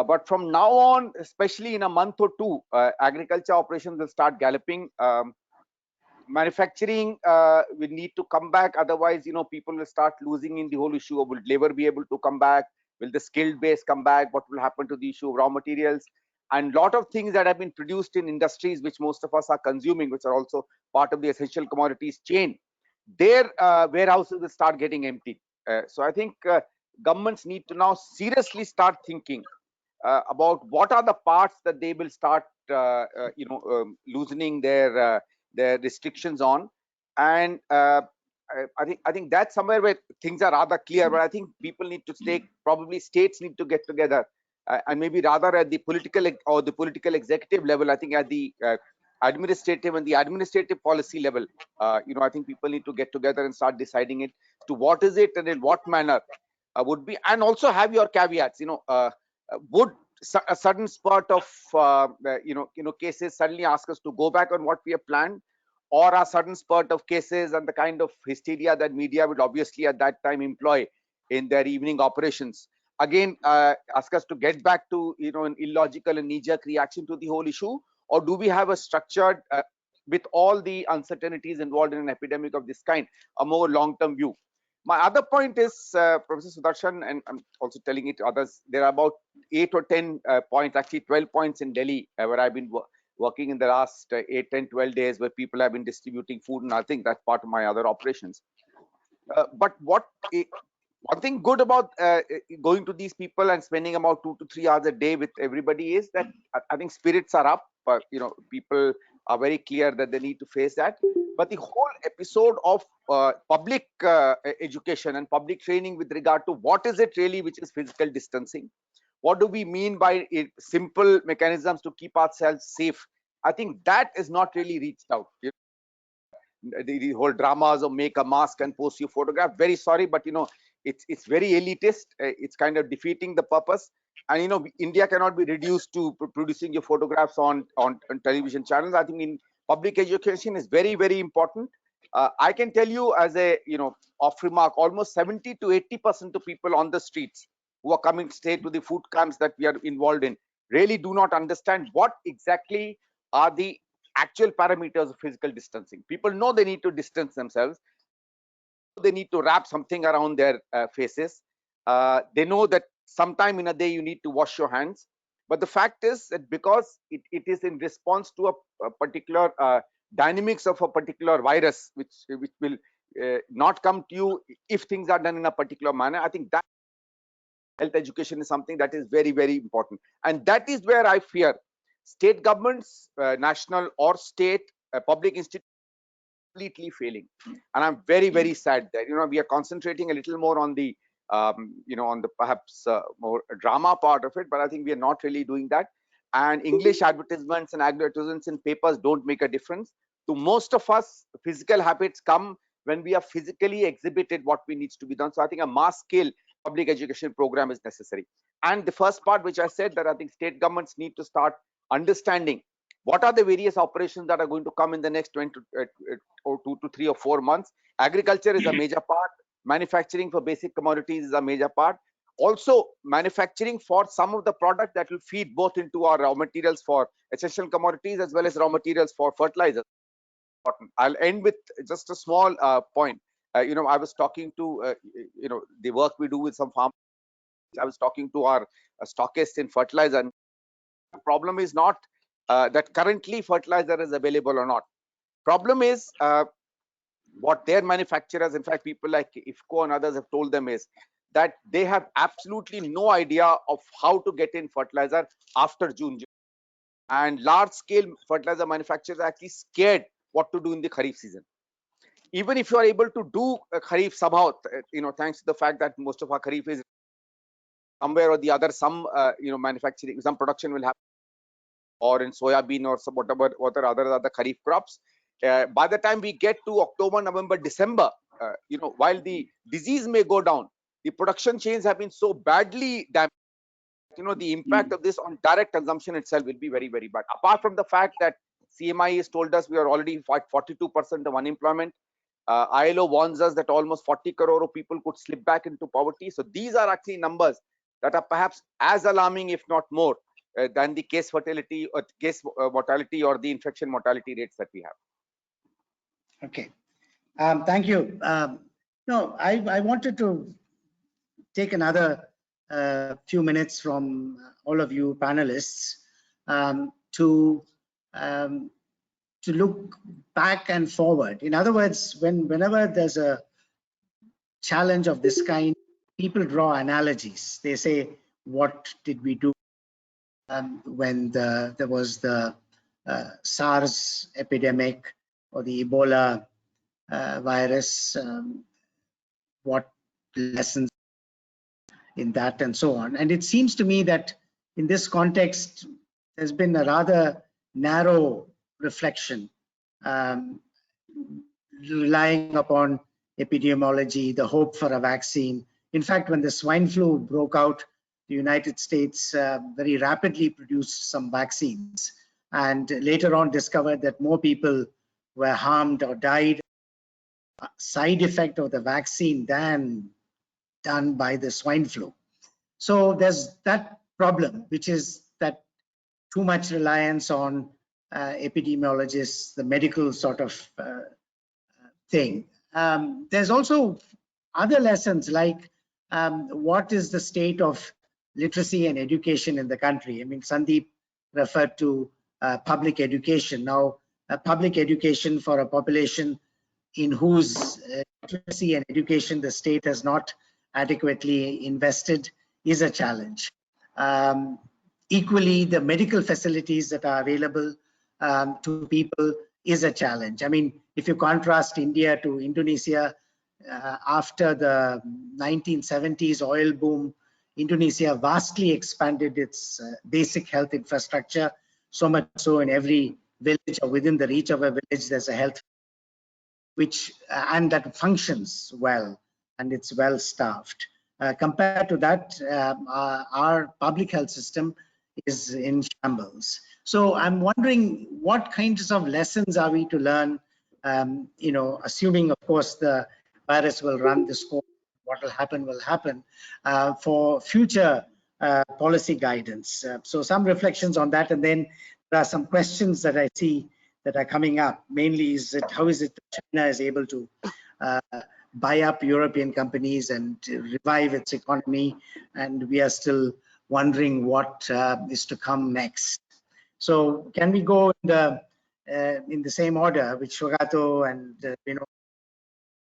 But from now on, especially in a month or two, agriculture operations will start galloping. Manufacturing will need to come back. Otherwise, people will start losing in the whole issue of will labor be able to come back? Will the skilled base come back? What will happen to the issue of raw materials? And a lot of things that have been produced in industries which most of us are consuming, which are also part of the essential commodities chain, their warehouses will start getting empty. So I think governments need to now seriously start thinking about what are the parts that they will start loosening their restrictions on. And I think that's somewhere where things are rather clear, but I think people need to stay, probably states need to get together, and maybe rather at the political or the political executive level. I think at the administrative and the administrative policy level, I think people need to get together and start deciding it to what is it and in what manner would be, and also have your caveats. Would a sudden spurt of cases suddenly ask us to go back on what we have planned, or a sudden spurt of cases and the kind of hysteria that media would obviously at that time employ in their evening operations again ask us to get back to an illogical and knee-jerk reaction to the whole issue? Or do we have a structured with all the uncertainties involved in an epidemic of this kind, a more long-term view? My other point is, Professor Sudarshan, and I'm also telling it to others, there are about 8 or 10 points, actually 12 points in Delhi, where I've been working in the last 8, 10, 12 days, where people have been distributing food, and I think that's part of my other operations. But one thing good about going to these people and spending about 2 to 3 hours a day with everybody is that I think spirits are up. People are very clear that they need to face that. But the whole episode of public education and public training with regard to what is it really which is physical distancing, what do we mean by it, simple mechanisms to keep ourselves safe, I think that is not really reached out. The whole dramas of make a mask and post your photograph, very sorry, but it's very elitist. It's kind of defeating the purpose. And India cannot be reduced to producing your photographs on television channels. I think in public education is very, very important. I can tell you as a off remark, almost 70 to 80% of people on the streets who are coming straight to the food camps that we are involved in really do not understand what exactly are the actual parameters of physical distancing. People know they need to distance themselves. They need to wrap something around their faces. They know that sometime in a day you need to wash your hands. But the fact is that because it is in response to a particular dynamics of a particular virus, which will not come to you if things are done in a particular manner, I think that health education is something that is very, very important. And that is where I fear state governments, national or state public institutions, completely failing. And I'm very, very sad that we are concentrating a little more on the on the perhaps more drama part of it, but I think we are not really doing that. And English advertisements and advertisements in papers don't make a difference. To most of us, physical habits come when we have physically exhibited what we needs to be done. So I think a mass scale public education program is necessary. And the first part, which I said, that I think state governments need to start understanding what are the various operations that are going to come in the next 20 or 2 to 3 or 4 months. Agriculture is a major part. Manufacturing for basic commodities is a major part. Also, manufacturing for some of the product that will feed both into our raw materials for essential commodities as well as raw materials for fertilizers. I'll end with just a small point. I was talking to the work we do with some farmers. I was talking to our stockists in fertilizer. And the problem is not that currently fertilizer is available or not. Problem is what their manufacturers, in fact, people like IFCO and others have told them is that they have absolutely no idea of how to get in fertilizer after June. And large scale fertilizer manufacturers are actually scared what to do in the Kharif season. Even if you are able to do a Kharif somehow, thanks to the fact that most of our Kharif is somewhere or the other, some manufacturing, some production will happen, or in soya bean or some whatever other Kharif crops. By the time we get to October, November, December, while the disease may go down, the production chains have been so badly damaged. The impact of this on direct consumption itself will be very, very bad. Apart from the fact that CMI has told us we are already at 42% of unemployment. ILO warns us that almost 40 crore of people could slip back into poverty. So these are actually numbers that are perhaps as alarming, if not more, than the case fatality or case mortality or the infection mortality rates that we have. Okay. Thank you. No, I wanted to take another few minutes from all of you panelists to look back and forward. In other words, whenever there's a challenge of this kind, people draw analogies. They say, what did we do when there was the SARS epidemic or the Ebola virus? What lessons in that and so on. And it seems to me that in this context, there's been a rather narrow reflection, relying upon epidemiology, the hope for a vaccine. In fact, when the swine flu broke out, the United States very rapidly produced some vaccines, and later on discovered that more people were harmed or died side effect of the vaccine than done by the swine flu. So there's that problem, which is that too much reliance on epidemiologists, the medical sort of thing. There's also other lessons like what is the state of literacy and education in the country. I mean, Sandeep referred to public education. Now, public education for a population in whose literacy and education the state has not adequately invested is a challenge. Equally, the medical facilities that are available to people is a challenge. I mean, if you contrast India to Indonesia, after the 1970s oil boom, Indonesia vastly expanded its basic health infrastructure, so much so in every village or within the reach of a village, there's a health which and that functions well and it's well staffed. Compared to that, our public health system is in shambles. So I'm wondering what kinds of lessons are we to learn, assuming of course the virus will run this course, what will happen for future policy guidance. So some reflections on that, and then there are some questions that I see that are coming up. Mainly, how is it that China is able to buy up European companies and revive its economy, and we are still wondering what is to come next. So can we go in the same order with Shwagato and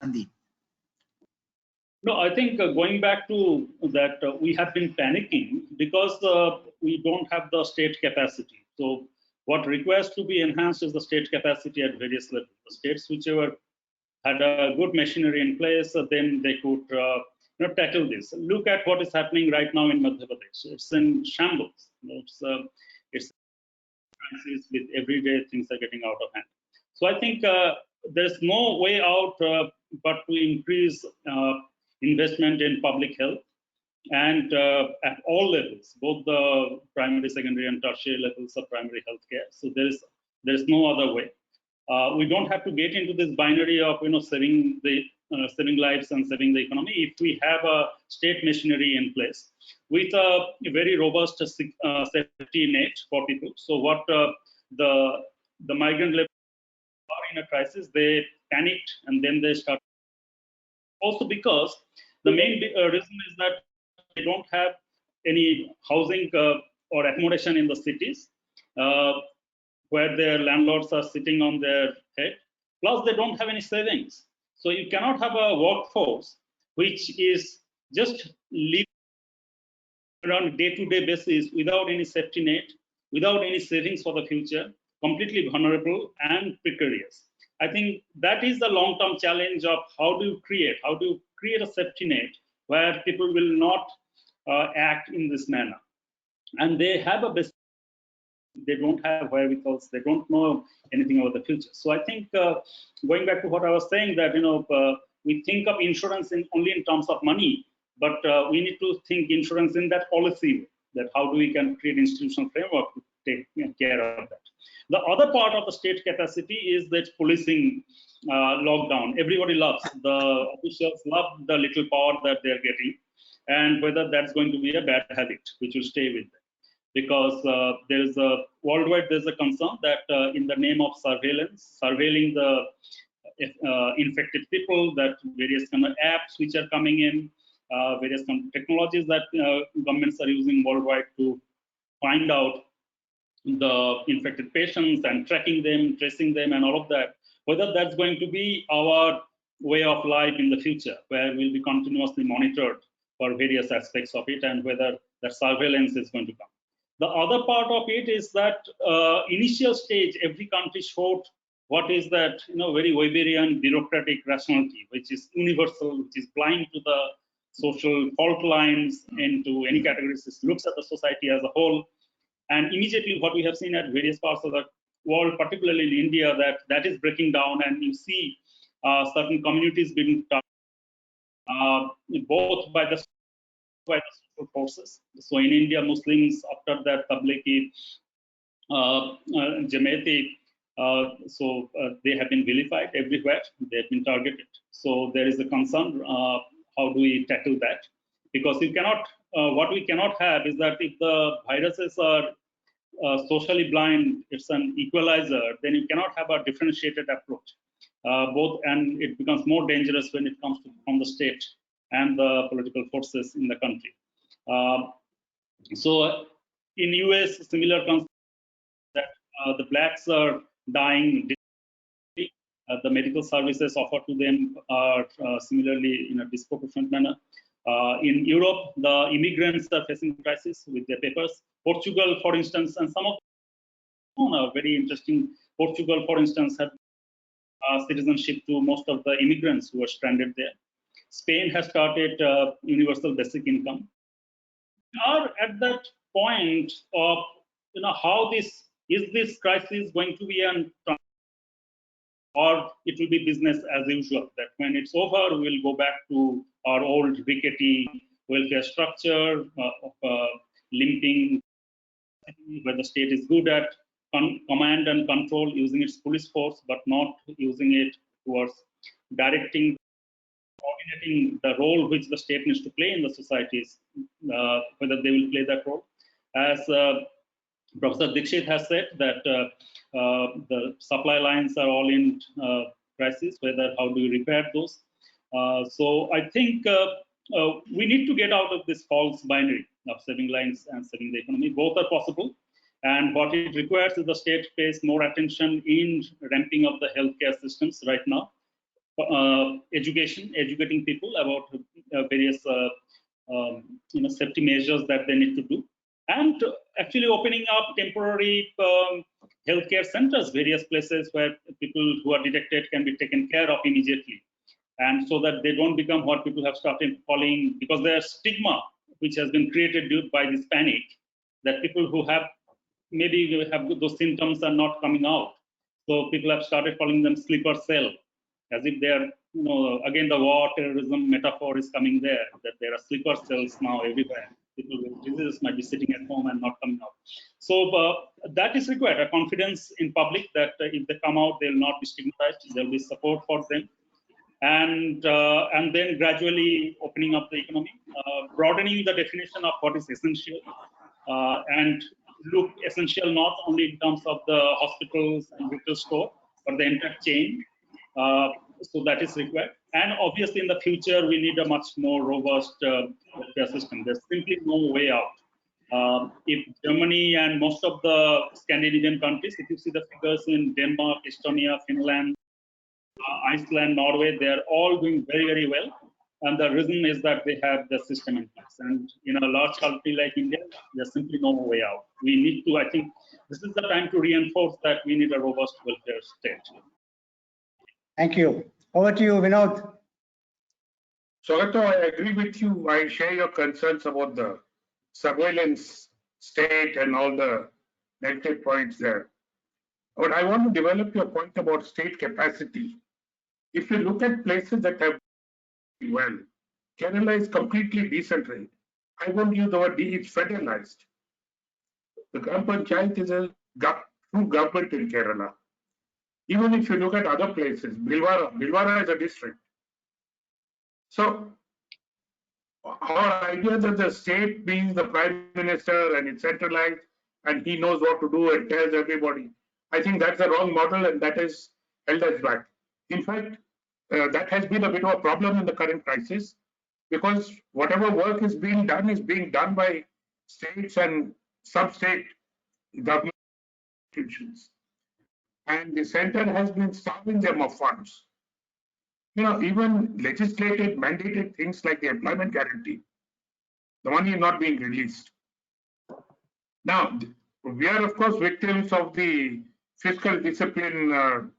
Andy? No, I think going back to that, we have been panicking because we don't have the state capacity. So what requires to be enhanced is the state capacity at various levels. The states whichever had a good machinery in place, then they could tackle this. Look at what is happening right now in Madhya Pradesh. It's in shambles. It's crisis with every day things are getting out of hand. So I think there's no way out but to increase investment in public health and at all levels, both the primary, secondary, and tertiary levels of primary health care. So there's no other way. We don't have to get into this binary of saving lives and saving the economy if we have a state machinery in place with a very robust safety net for people. So what the migrant labor are in a crisis, they panicked and then they start. Also because the main reason is that they don't have any housing or accommodation in the cities where their landlords are sitting on their head. Plus, they don't have any savings. So you cannot have a workforce which is just living on a day-to-day basis without any safety net, without any savings for the future, completely vulnerable and precarious. I think that is the long-term challenge of how do you create a safety net where people will not act in this manner. And they have a basic, they don't have wherewithals, they don't know anything about the future. So I think going back to what I was saying, that we think of insurance only in terms of money, but we need to think insurance in that policy, that how do we can create institutional framework to take care of that. The other part of the state capacity is that policing lockdown. Everybody loves, the officials love the little power that they're getting, and whether that's going to be a bad habit which will stay with them. Because worldwide there's a concern that in the name of surveillance, surveilling the infected people, that various kind of apps which are coming in, various kind of technologies that governments are using worldwide to find out the infected patients and tracking them, tracing them, and all of that, whether that's going to be our way of life in the future, where we'll be continuously monitored for various aspects of it, and whether that surveillance is going to come. The other part of it is that initial stage, every country showed what is that very Weberian bureaucratic rationality, which is universal, which is blind to the social fault lines into any categories. It looks at the society as a whole. And immediately what we have seen at various parts of the world, particularly in India, that is breaking down, and you see certain communities being touched both by the social forces. So in India, Muslims, after that Tablighi, Jamaati, they have been vilified everywhere. They have been targeted. So there is a concern, how do we tackle that? Because you cannot, what we cannot have is that if the viruses are socially blind, it's an equalizer, then you cannot have a differentiated approach. And it becomes more dangerous when it comes from the state and the political forces in the country. So in US, similar concept that the blacks are dying The medical services offered to them are similarly in a disproportionate manner. In Europe, the immigrants are facing crisis with their papers. Portugal, for instance, and some of them are very interesting. Portugal, for instance, have citizenship to most of the immigrants who are stranded there. Spain has started universal basic income. We are at that point of how this crisis going to be an, or it will be business as usual, that when it's over we'll go back to our old rickety welfare structure of limping, where the state is good at command and control using its police force, but not using it towards directing, coordinating the role which the state needs to play in the societies, whether they will play that role. As Professor Dixit has said, that the supply lines are all in crisis, whether how do you repair those? So I think we need to get out of this false binary of saving lives and saving the economy. Both are possible. And what it requires is the state pays more attention in ramping up the healthcare systems right now. Educating people about various safety measures that they need to do, and actually opening up temporary healthcare centers, various places where people who are detected can be taken care of immediately, and so that they don't become what people have started calling, because there's stigma which has been created due by this panic, that people who have maybe have those symptoms are not coming out. So people have started calling them sleeper cell, as if they are, again, the war terrorism metaphor is coming there, that there are sleeper cells now everywhere. People with diseases might be sitting at home and not coming out. So that is required, a confidence in public that if they come out, they will not be stigmatized, there will be support for them. And then gradually opening up the economy, broadening the definition of what is essential, and look essential not only in terms of the hospitals and retail store, but the entire chain. So that is required. And obviously in the future, we need a much more robust healthcare system. There's simply no way out. If Germany and most of the Scandinavian countries, if you see the figures in Denmark, Estonia, Finland, Iceland, Norway, they're all doing very, very well. And the reason is that they have the system in place. And in a large country like India, there's simply no way out. We need to, I think, this is the time to reinforce that we need a robust welfare state. Thank you. Over to you, Vinod. Swagato, I agree with you. I share your concerns about the surveillance state and all the negative points there. But I want to develop your point about state capacity. If you look at places that have well, Kerala is completely decentralized. I won't use the word it's federalized. The Gram Panchayat is a true government in Kerala. Even if you look at other places, Bhilwara is a district. So our idea that the state being the prime minister and it's centralized and he knows what to do and tells everybody, I think that's the wrong model and that has held us back. In fact, that has been a bit of a problem in the current crisis, because whatever work is being done by states and sub-state government institutions. And the center has been starving them of funds. Even legislated, mandated things like the employment guarantee, the money is not being released. Now, we are, of course, victims of the fiscal discipline,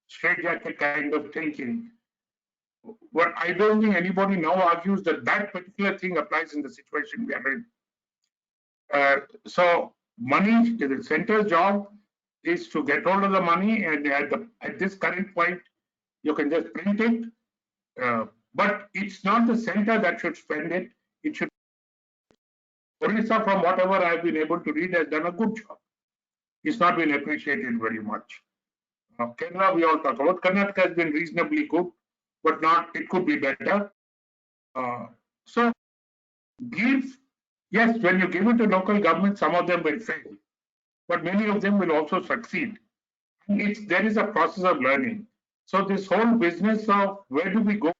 straitjacket kind of thinking. But I don't think anybody now argues that that particular thing applies in the situation we are in. So money, the center's job is to get hold of the money, and at this current point, you can just print it. But it's not the center that should spend it. It should. Orissa, from whatever I've been able to read, has done a good job. It's not been appreciated very much. Kerala, we all talk about. Karnataka has been reasonably good, but not. It could be better. So yes, when you give it to local government, some of them will fail, but many of them will also succeed. And there is a process of learning. So this whole business of where do we go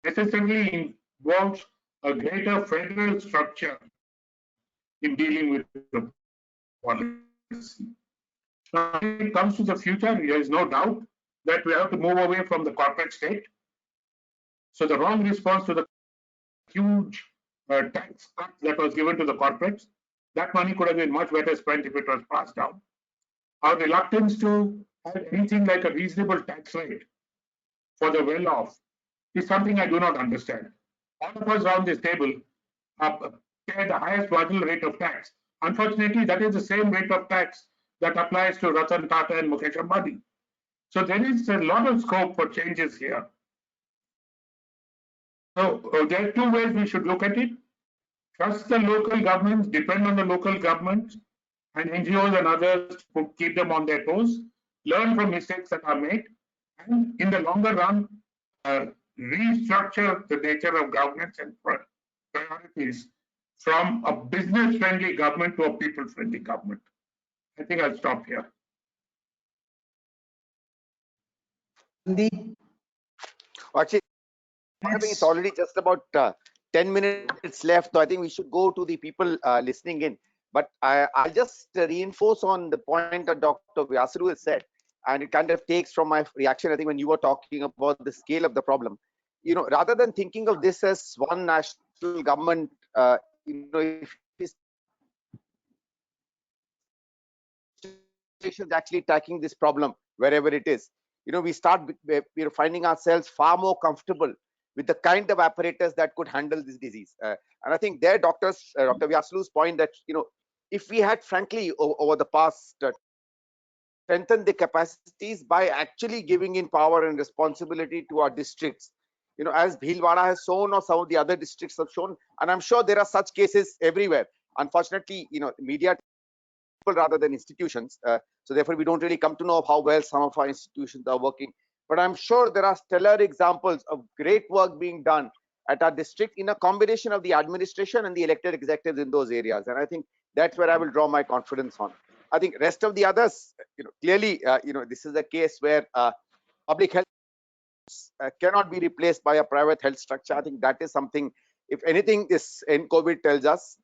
necessarily involves a greater federal structure in dealing with the policy. Now, when it comes to the future, there is no doubt that we have to move away from the corporate state. So the wrong response to the huge tax cut that was given to the corporates, that money could have been much better spent if it was passed down. Our reluctance to have anything like a reasonable tax rate for the well-off is something I do not understand. All of us around this table pay the highest marginal rate of tax. Unfortunately, that is the same rate of tax that applies to Ratan Tata and Mukesh Ambani. So there is a lot of scope for changes here. So there are two ways we should look at it. Trust the local governments, depend on the local governments and NGOs and others to keep them on their toes, learn from mistakes that are made, and in the longer run, restructure the nature of governance and priorities from a business-friendly government to a people-friendly government. I think I'll stop here. Actually, I think it's already just about 10 minutes left, so I think we should go to the people listening in. But I'll just reinforce on the point that Dr. Vyasuru has said, and it kind of takes from my reaction, I think, when you were talking about the scale of the problem. You know, rather than thinking of this as one national government, you know, if is actually tackling this problem wherever it is, you know, we're finding ourselves far more comfortable with the kind of apparatus that could handle this disease. And I think there, Dr. Vyasulu's point that, you know, if we had frankly over the past strengthened the capacities by actually giving in power and responsibility to our districts, you know, as Bhilwara has shown or some of the other districts have shown, and I'm sure there are such cases everywhere. Unfortunately, you know, media rather than institutions, so therefore we don't really come to know how well some of our institutions are working. But I'm sure there are stellar examples of great work being done at our district in a combination of the administration and the elected executives in those areas, and I think that's where I will draw my confidence on. I think rest of the others, you know, clearly, you know, this is a case where public health cannot be replaced by a private health structure. I think that is something, if anything, this COVID tells us.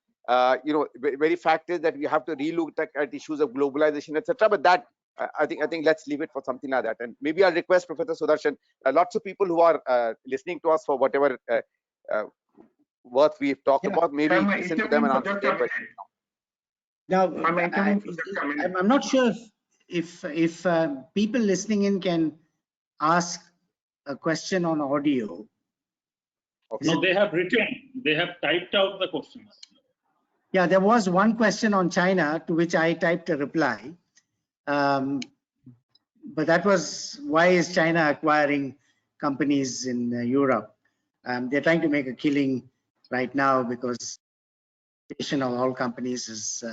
You know, very fact is that we have to relook at issues of globalization, etc. But that I think let's leave it for something like that. And maybe I'll request Professor Sudarshan. Lots of people who are listening to us for whatever worth we've talked about, maybe listen to them and answer their questions. Now, I'm not sure if people listening in can ask a question on audio. Okay. No, they have written. They have typed out the questions. Yeah, there was one question on China to which I typed a reply. But that was, why is China acquiring companies in Europe? They're trying to make a killing right now because the valuation of all companies is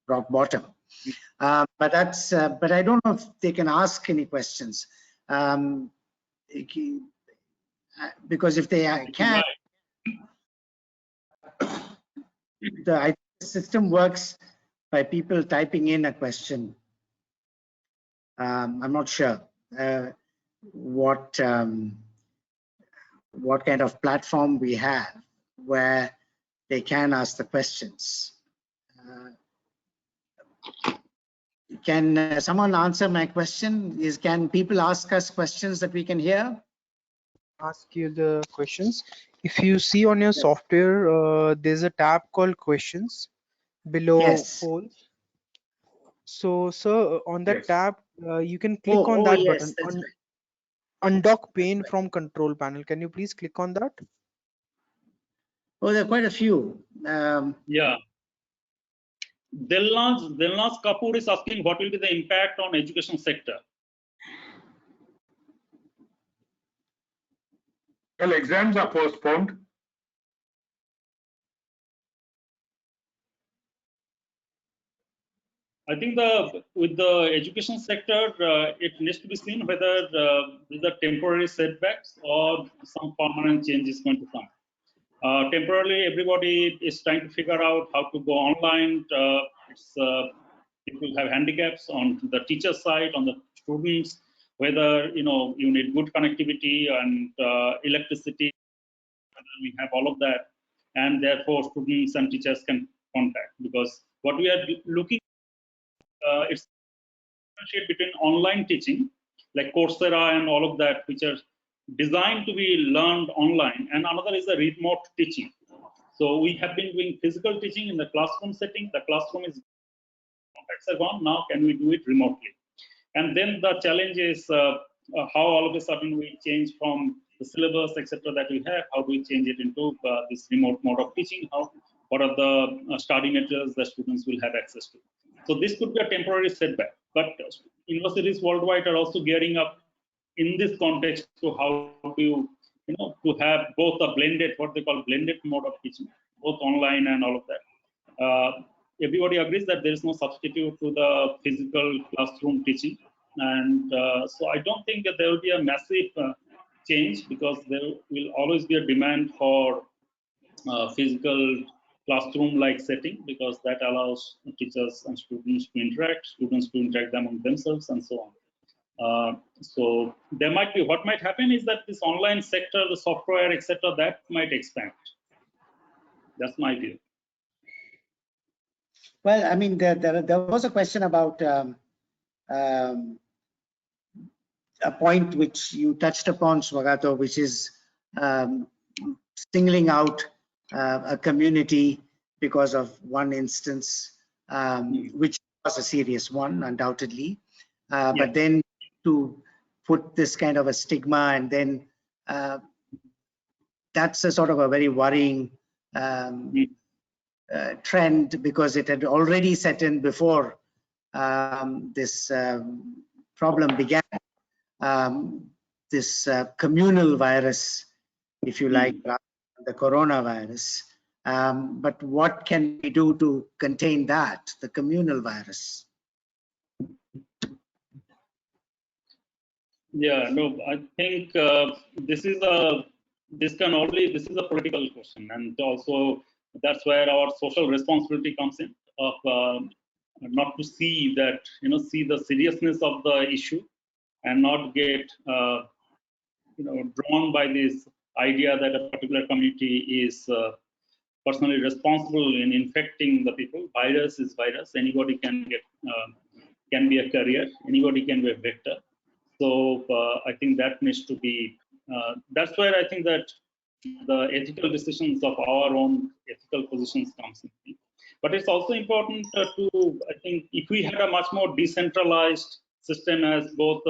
rock bottom. But I don't know if they can ask any questions. Because if they can, the system works by people typing in a question. I'm not sure what kind of platform we have where they can ask the questions. Can someone answer my question? Can people ask us questions that we can hear? Ask you the questions. If you see on your software, there's a tab called questions below polls. So, sir, on that tab, you can click on that button. That's right. Undock pane from control panel. Can you please click on that? Oh, there are quite a few. Yeah. Delnaz Kapoor is asking what will be the impact on education sector. Well, exams are postponed. I think with the education sector, it needs to be seen whether these are temporary setbacks or some permanent change is going to come. Temporarily, everybody is trying to figure out how to go online. People have handicaps on the teacher side, on the students, whether you need good connectivity and electricity. We have all of that, and therefore students and teachers can contact, because what we are looking it's differentiate between online teaching, like Coursera and all of that, which are designed to be learned online. And another is the remote teaching. So we have been doing physical teaching in the classroom setting. The classroom is contacts are gone. Now can we do it remotely? And then the challenge is how all of a sudden we change from the syllabus, etc., that we have. How do we change it into this remote mode of teaching? What are the study materials that students will have access to? So this could be a temporary setback. But universities worldwide are also gearing up in this context to how to to have both a blended, what they call blended mode of teaching, both online and all of that. Everybody agrees that there is no substitute to the physical classroom teaching, and so I don't think that there will be a massive change, because there will always be a demand for physical classroom-like setting, because that allows teachers and students to interact among themselves, and so on. So there might be, what might happen is that this online sector, the software, etc., that might expand. That's my view. Well, I mean, there was a question about a point which you touched upon, Swagato, which is singling out a community because of one instance, which was a serious one, undoubtedly. But then to put this kind of a stigma, and then that's a sort of a very worrying trend, because it had already set in before this problem began. This communal virus, if you like, the coronavirus. But what can we do to contain that, the communal virus? Yeah, no, I think this is a political question, and also that's where our social responsibility comes in, of not to see that, see the seriousness of the issue, and not get drawn by this idea that a particular community is personally responsible in infecting the people. Virus is virus. Anybody can be a carrier. Anybody can be a vector. So I think that needs to be. That's where I think that the ethical decisions of our own ethical positions comes in. But it's also important to, I think, if we had a much more decentralized system, as both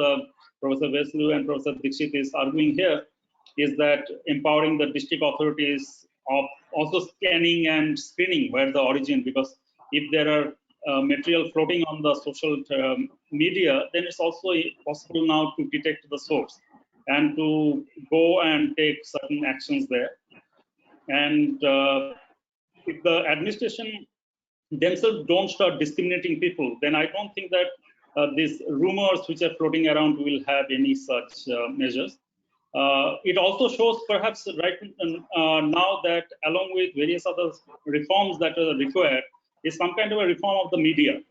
Professor Veslu and Professor Dixit is arguing here, is that empowering the district authorities of also scanning and screening where the origin, because if there are material floating on the social media, then it's also possible now to detect the source and to go and take certain actions there. And if the administration themselves don't start discriminating people, then I don't think that these rumors which are floating around will have any such measures. It also shows perhaps right now that along with various other reforms that are required is some kind of a reform of the media.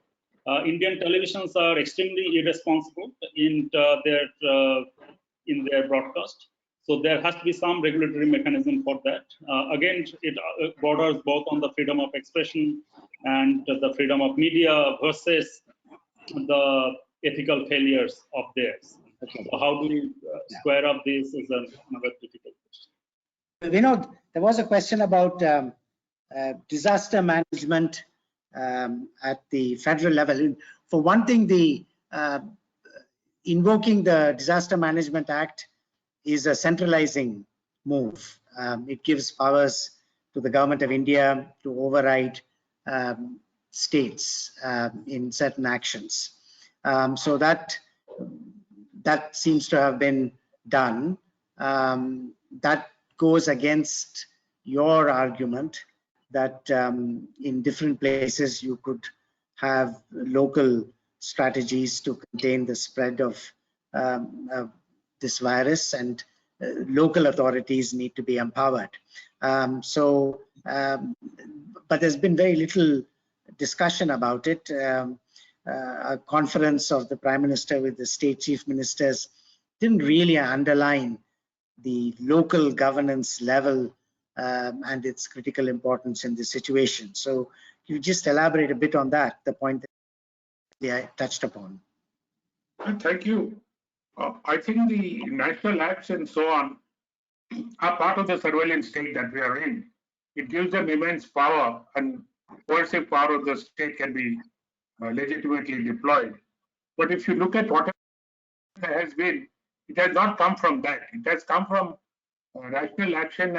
Indian televisions are extremely irresponsible in their broadcast. So there has to be some regulatory mechanism for that. Again, it borders both on the freedom of expression and the freedom of media versus the ethical failures of theirs. Okay. So how do we square up this is another difficult question. There was a question about disaster management at the federal level. For one thing, the invoking the Disaster Management Act is a centralizing move. It gives powers to the government of India to override states in certain actions. So that seems to have been done. That goes against your argument that in different places you could have local strategies to contain the spread of this virus, and local authorities need to be empowered. But there's been very little discussion about it. A conference of the Prime Minister with the state chief ministers didn't really underline the local governance level and its critical importance in this situation. So you just elaborate a bit on that, the point that I touched upon. Thank you. I think the national apps and so on are part of the surveillance state that we are in. It gives them immense power, and coercive power of the state can be legitimately deployed. But if you look at what has been, it has not come from that. It has come from rational action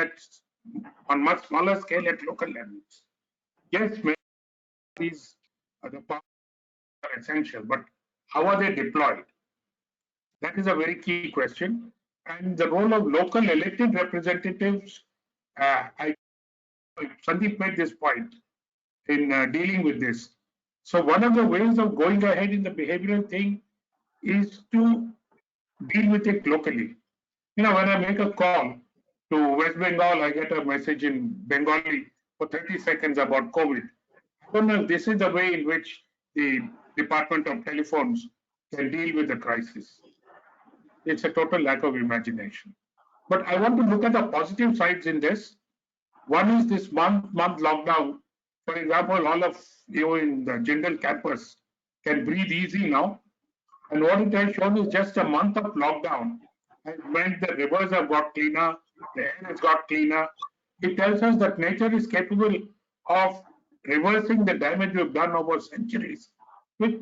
on much smaller scale at local levels. Yes, many of these the powers are essential, but how are they deployed? That is a very key question. And the role of local elected representatives, Sandeep made this point in dealing with this. So one of the ways of going ahead in the behavioral thing is to deal with it locally. When I make a call to West Bengal, I get a message in Bengali for 30 seconds about COVID. I don't know if this is the way in which the Department of Telephones can deal with the crisis. It's a total lack of imagination. But I want to look at the positive sides in this. One is this month lockdown. For example, all of you in the general campus can breathe easy now. And what it has shown is just a month of lockdown has meant the rivers have got cleaner, the air has got cleaner. It tells us that nature is capable of reversing the damage we've done over centuries with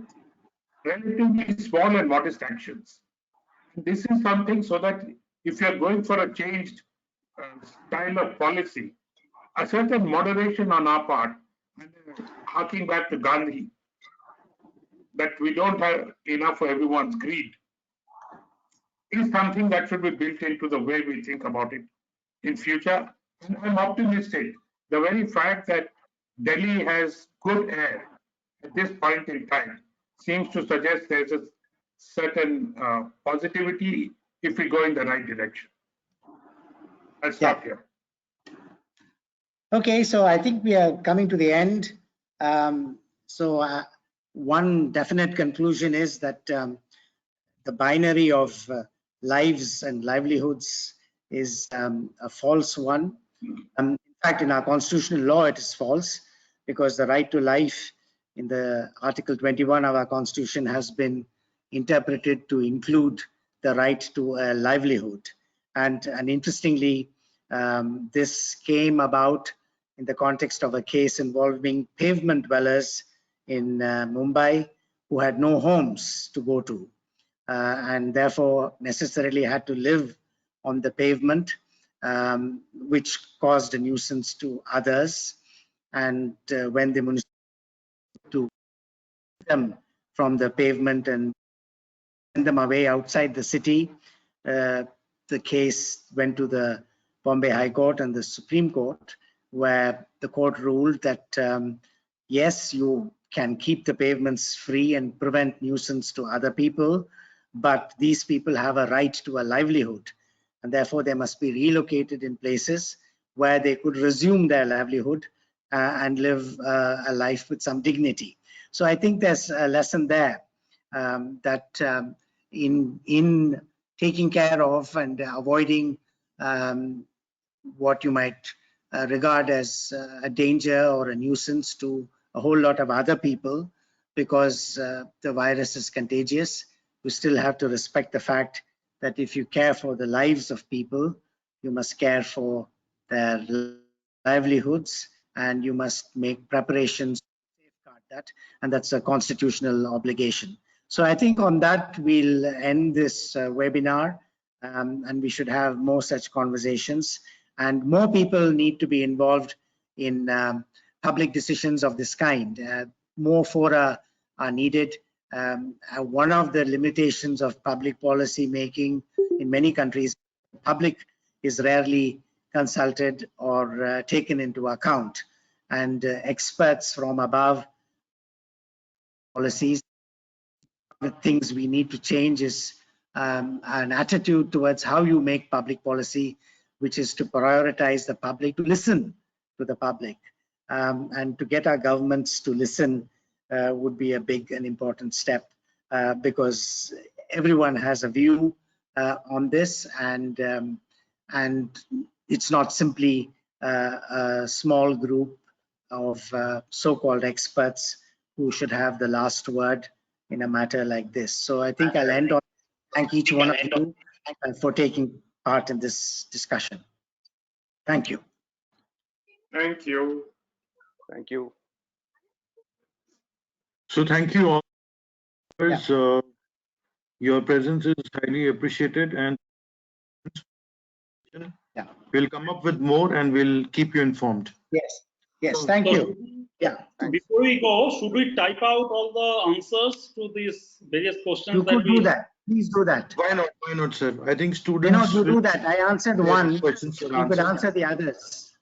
relatively small and modest actions. This is something so that if you're going for a changed style of policy, a certain moderation on our part, and harking back to Gandhi, that we don't have enough for everyone's greed, is something that should be built into the way we think about it in future. And I'm optimistic. The very fact that Delhi has good air at this point in time seems to suggest there's a certain positivity if we go in the right direction. I'll stop here. Okay, so I think we are coming to the end. One definite conclusion is that the binary of lives and livelihoods is a false one. In fact, in our constitutional law, it is false, because the right to life in the Article 21 of our Constitution has been interpreted to include the right to a livelihood. And interestingly, this came about in the context of a case involving pavement dwellers in Mumbai who had no homes to go to, and therefore necessarily had to live on the pavement, which caused a nuisance to others. And when the municipality to them from the pavement and send them away outside the city, the case went to the Bombay High Court and the Supreme Court, where the court ruled that yes, you can keep the pavements free and prevent nuisance to other people, but these people have a right to a livelihood, and therefore they must be relocated in places where they could resume their livelihood and live a life with some dignity. So I think there's a lesson there, that in taking care of and avoiding what you might regard as a danger or a nuisance to a whole lot of other people, because the virus is contagious, you still have to respect the fact that if you care for the lives of people, you must care for their livelihoods, and you must make preparations to safeguard that, and that's a constitutional obligation. So I think on that we'll end this webinar, and we should have more such conversations, and more people need to be involved in public decisions of this kind. More fora are needed. One of the limitations of public policy making in many countries, the public is rarely consulted or taken into account, and experts from above policies. The things we need to change is an attitude towards how you make public policy, which is to prioritize the public, to listen to the public, and to get our governments to listen would be a big and important step, because everyone has a view on this, and it's not simply a small group of so-called experts who should have the last word in a matter like this. So I think I'll end on thank each one of you for taking part in this discussion. Thank you. Thank you. Thank you. So thank you all. Your presence is highly appreciated, and Yeah. we'll come up with more and we'll keep you informed. Yes. Yes. Thank you. Yeah. Before we go, should we type out all the answers to these various questions You that could we? do that. Please do that. Why not? Why not, sir? I think You students do will that. I answered their one. questions are You could answered. answer the others.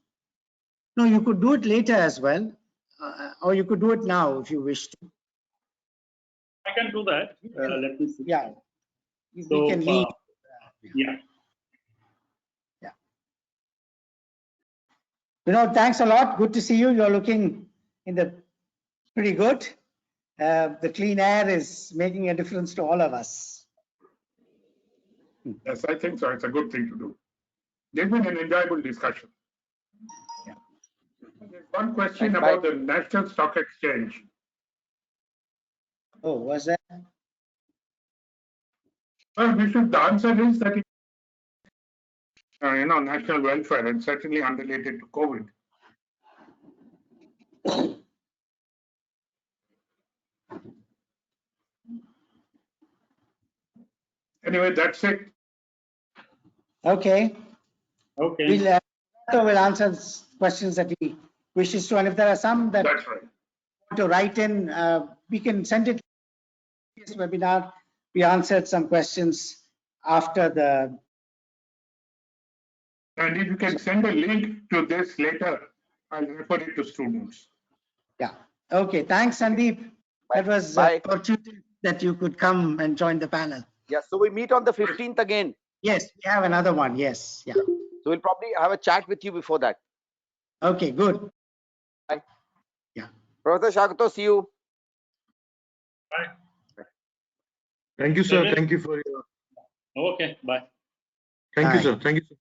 No, you could do it later as well, or you could do it now if you wish to. I can do that. Let me see. Yeah. So, We can leave. yeah. Thanks a lot. Good to see you. You're looking pretty good. The clean air is making a difference to all of us. Yes, I think so. It's a good thing to do. There's been an enjoyable discussion. Yeah. There's one question Thanks, about the National Stock Exchange. Oh, was that? Well, the answer is that national welfare and certainly unrelated to COVID. Anyway, that's it. Okay. Okay. We'll answer questions that he wishes to, and if there are some that That's right. want to write in, we can send it to this webinar. We answered some questions after the. And if you can send a link to this later, I'll refer it to students. Yeah. Okay. Thanks, Sandeep. That was fortunate that you could come and join the panel. Yeah. So we meet on the 15th again. Yes, we have another one. Yes. Yeah. So we'll probably have a chat with you before that. Okay. Good. Bye. Yeah. Professor Shagato, see you. Bye. Thank you, sir. Thank you for your. Okay. Bye. Thank you, sir. Thank you, sir.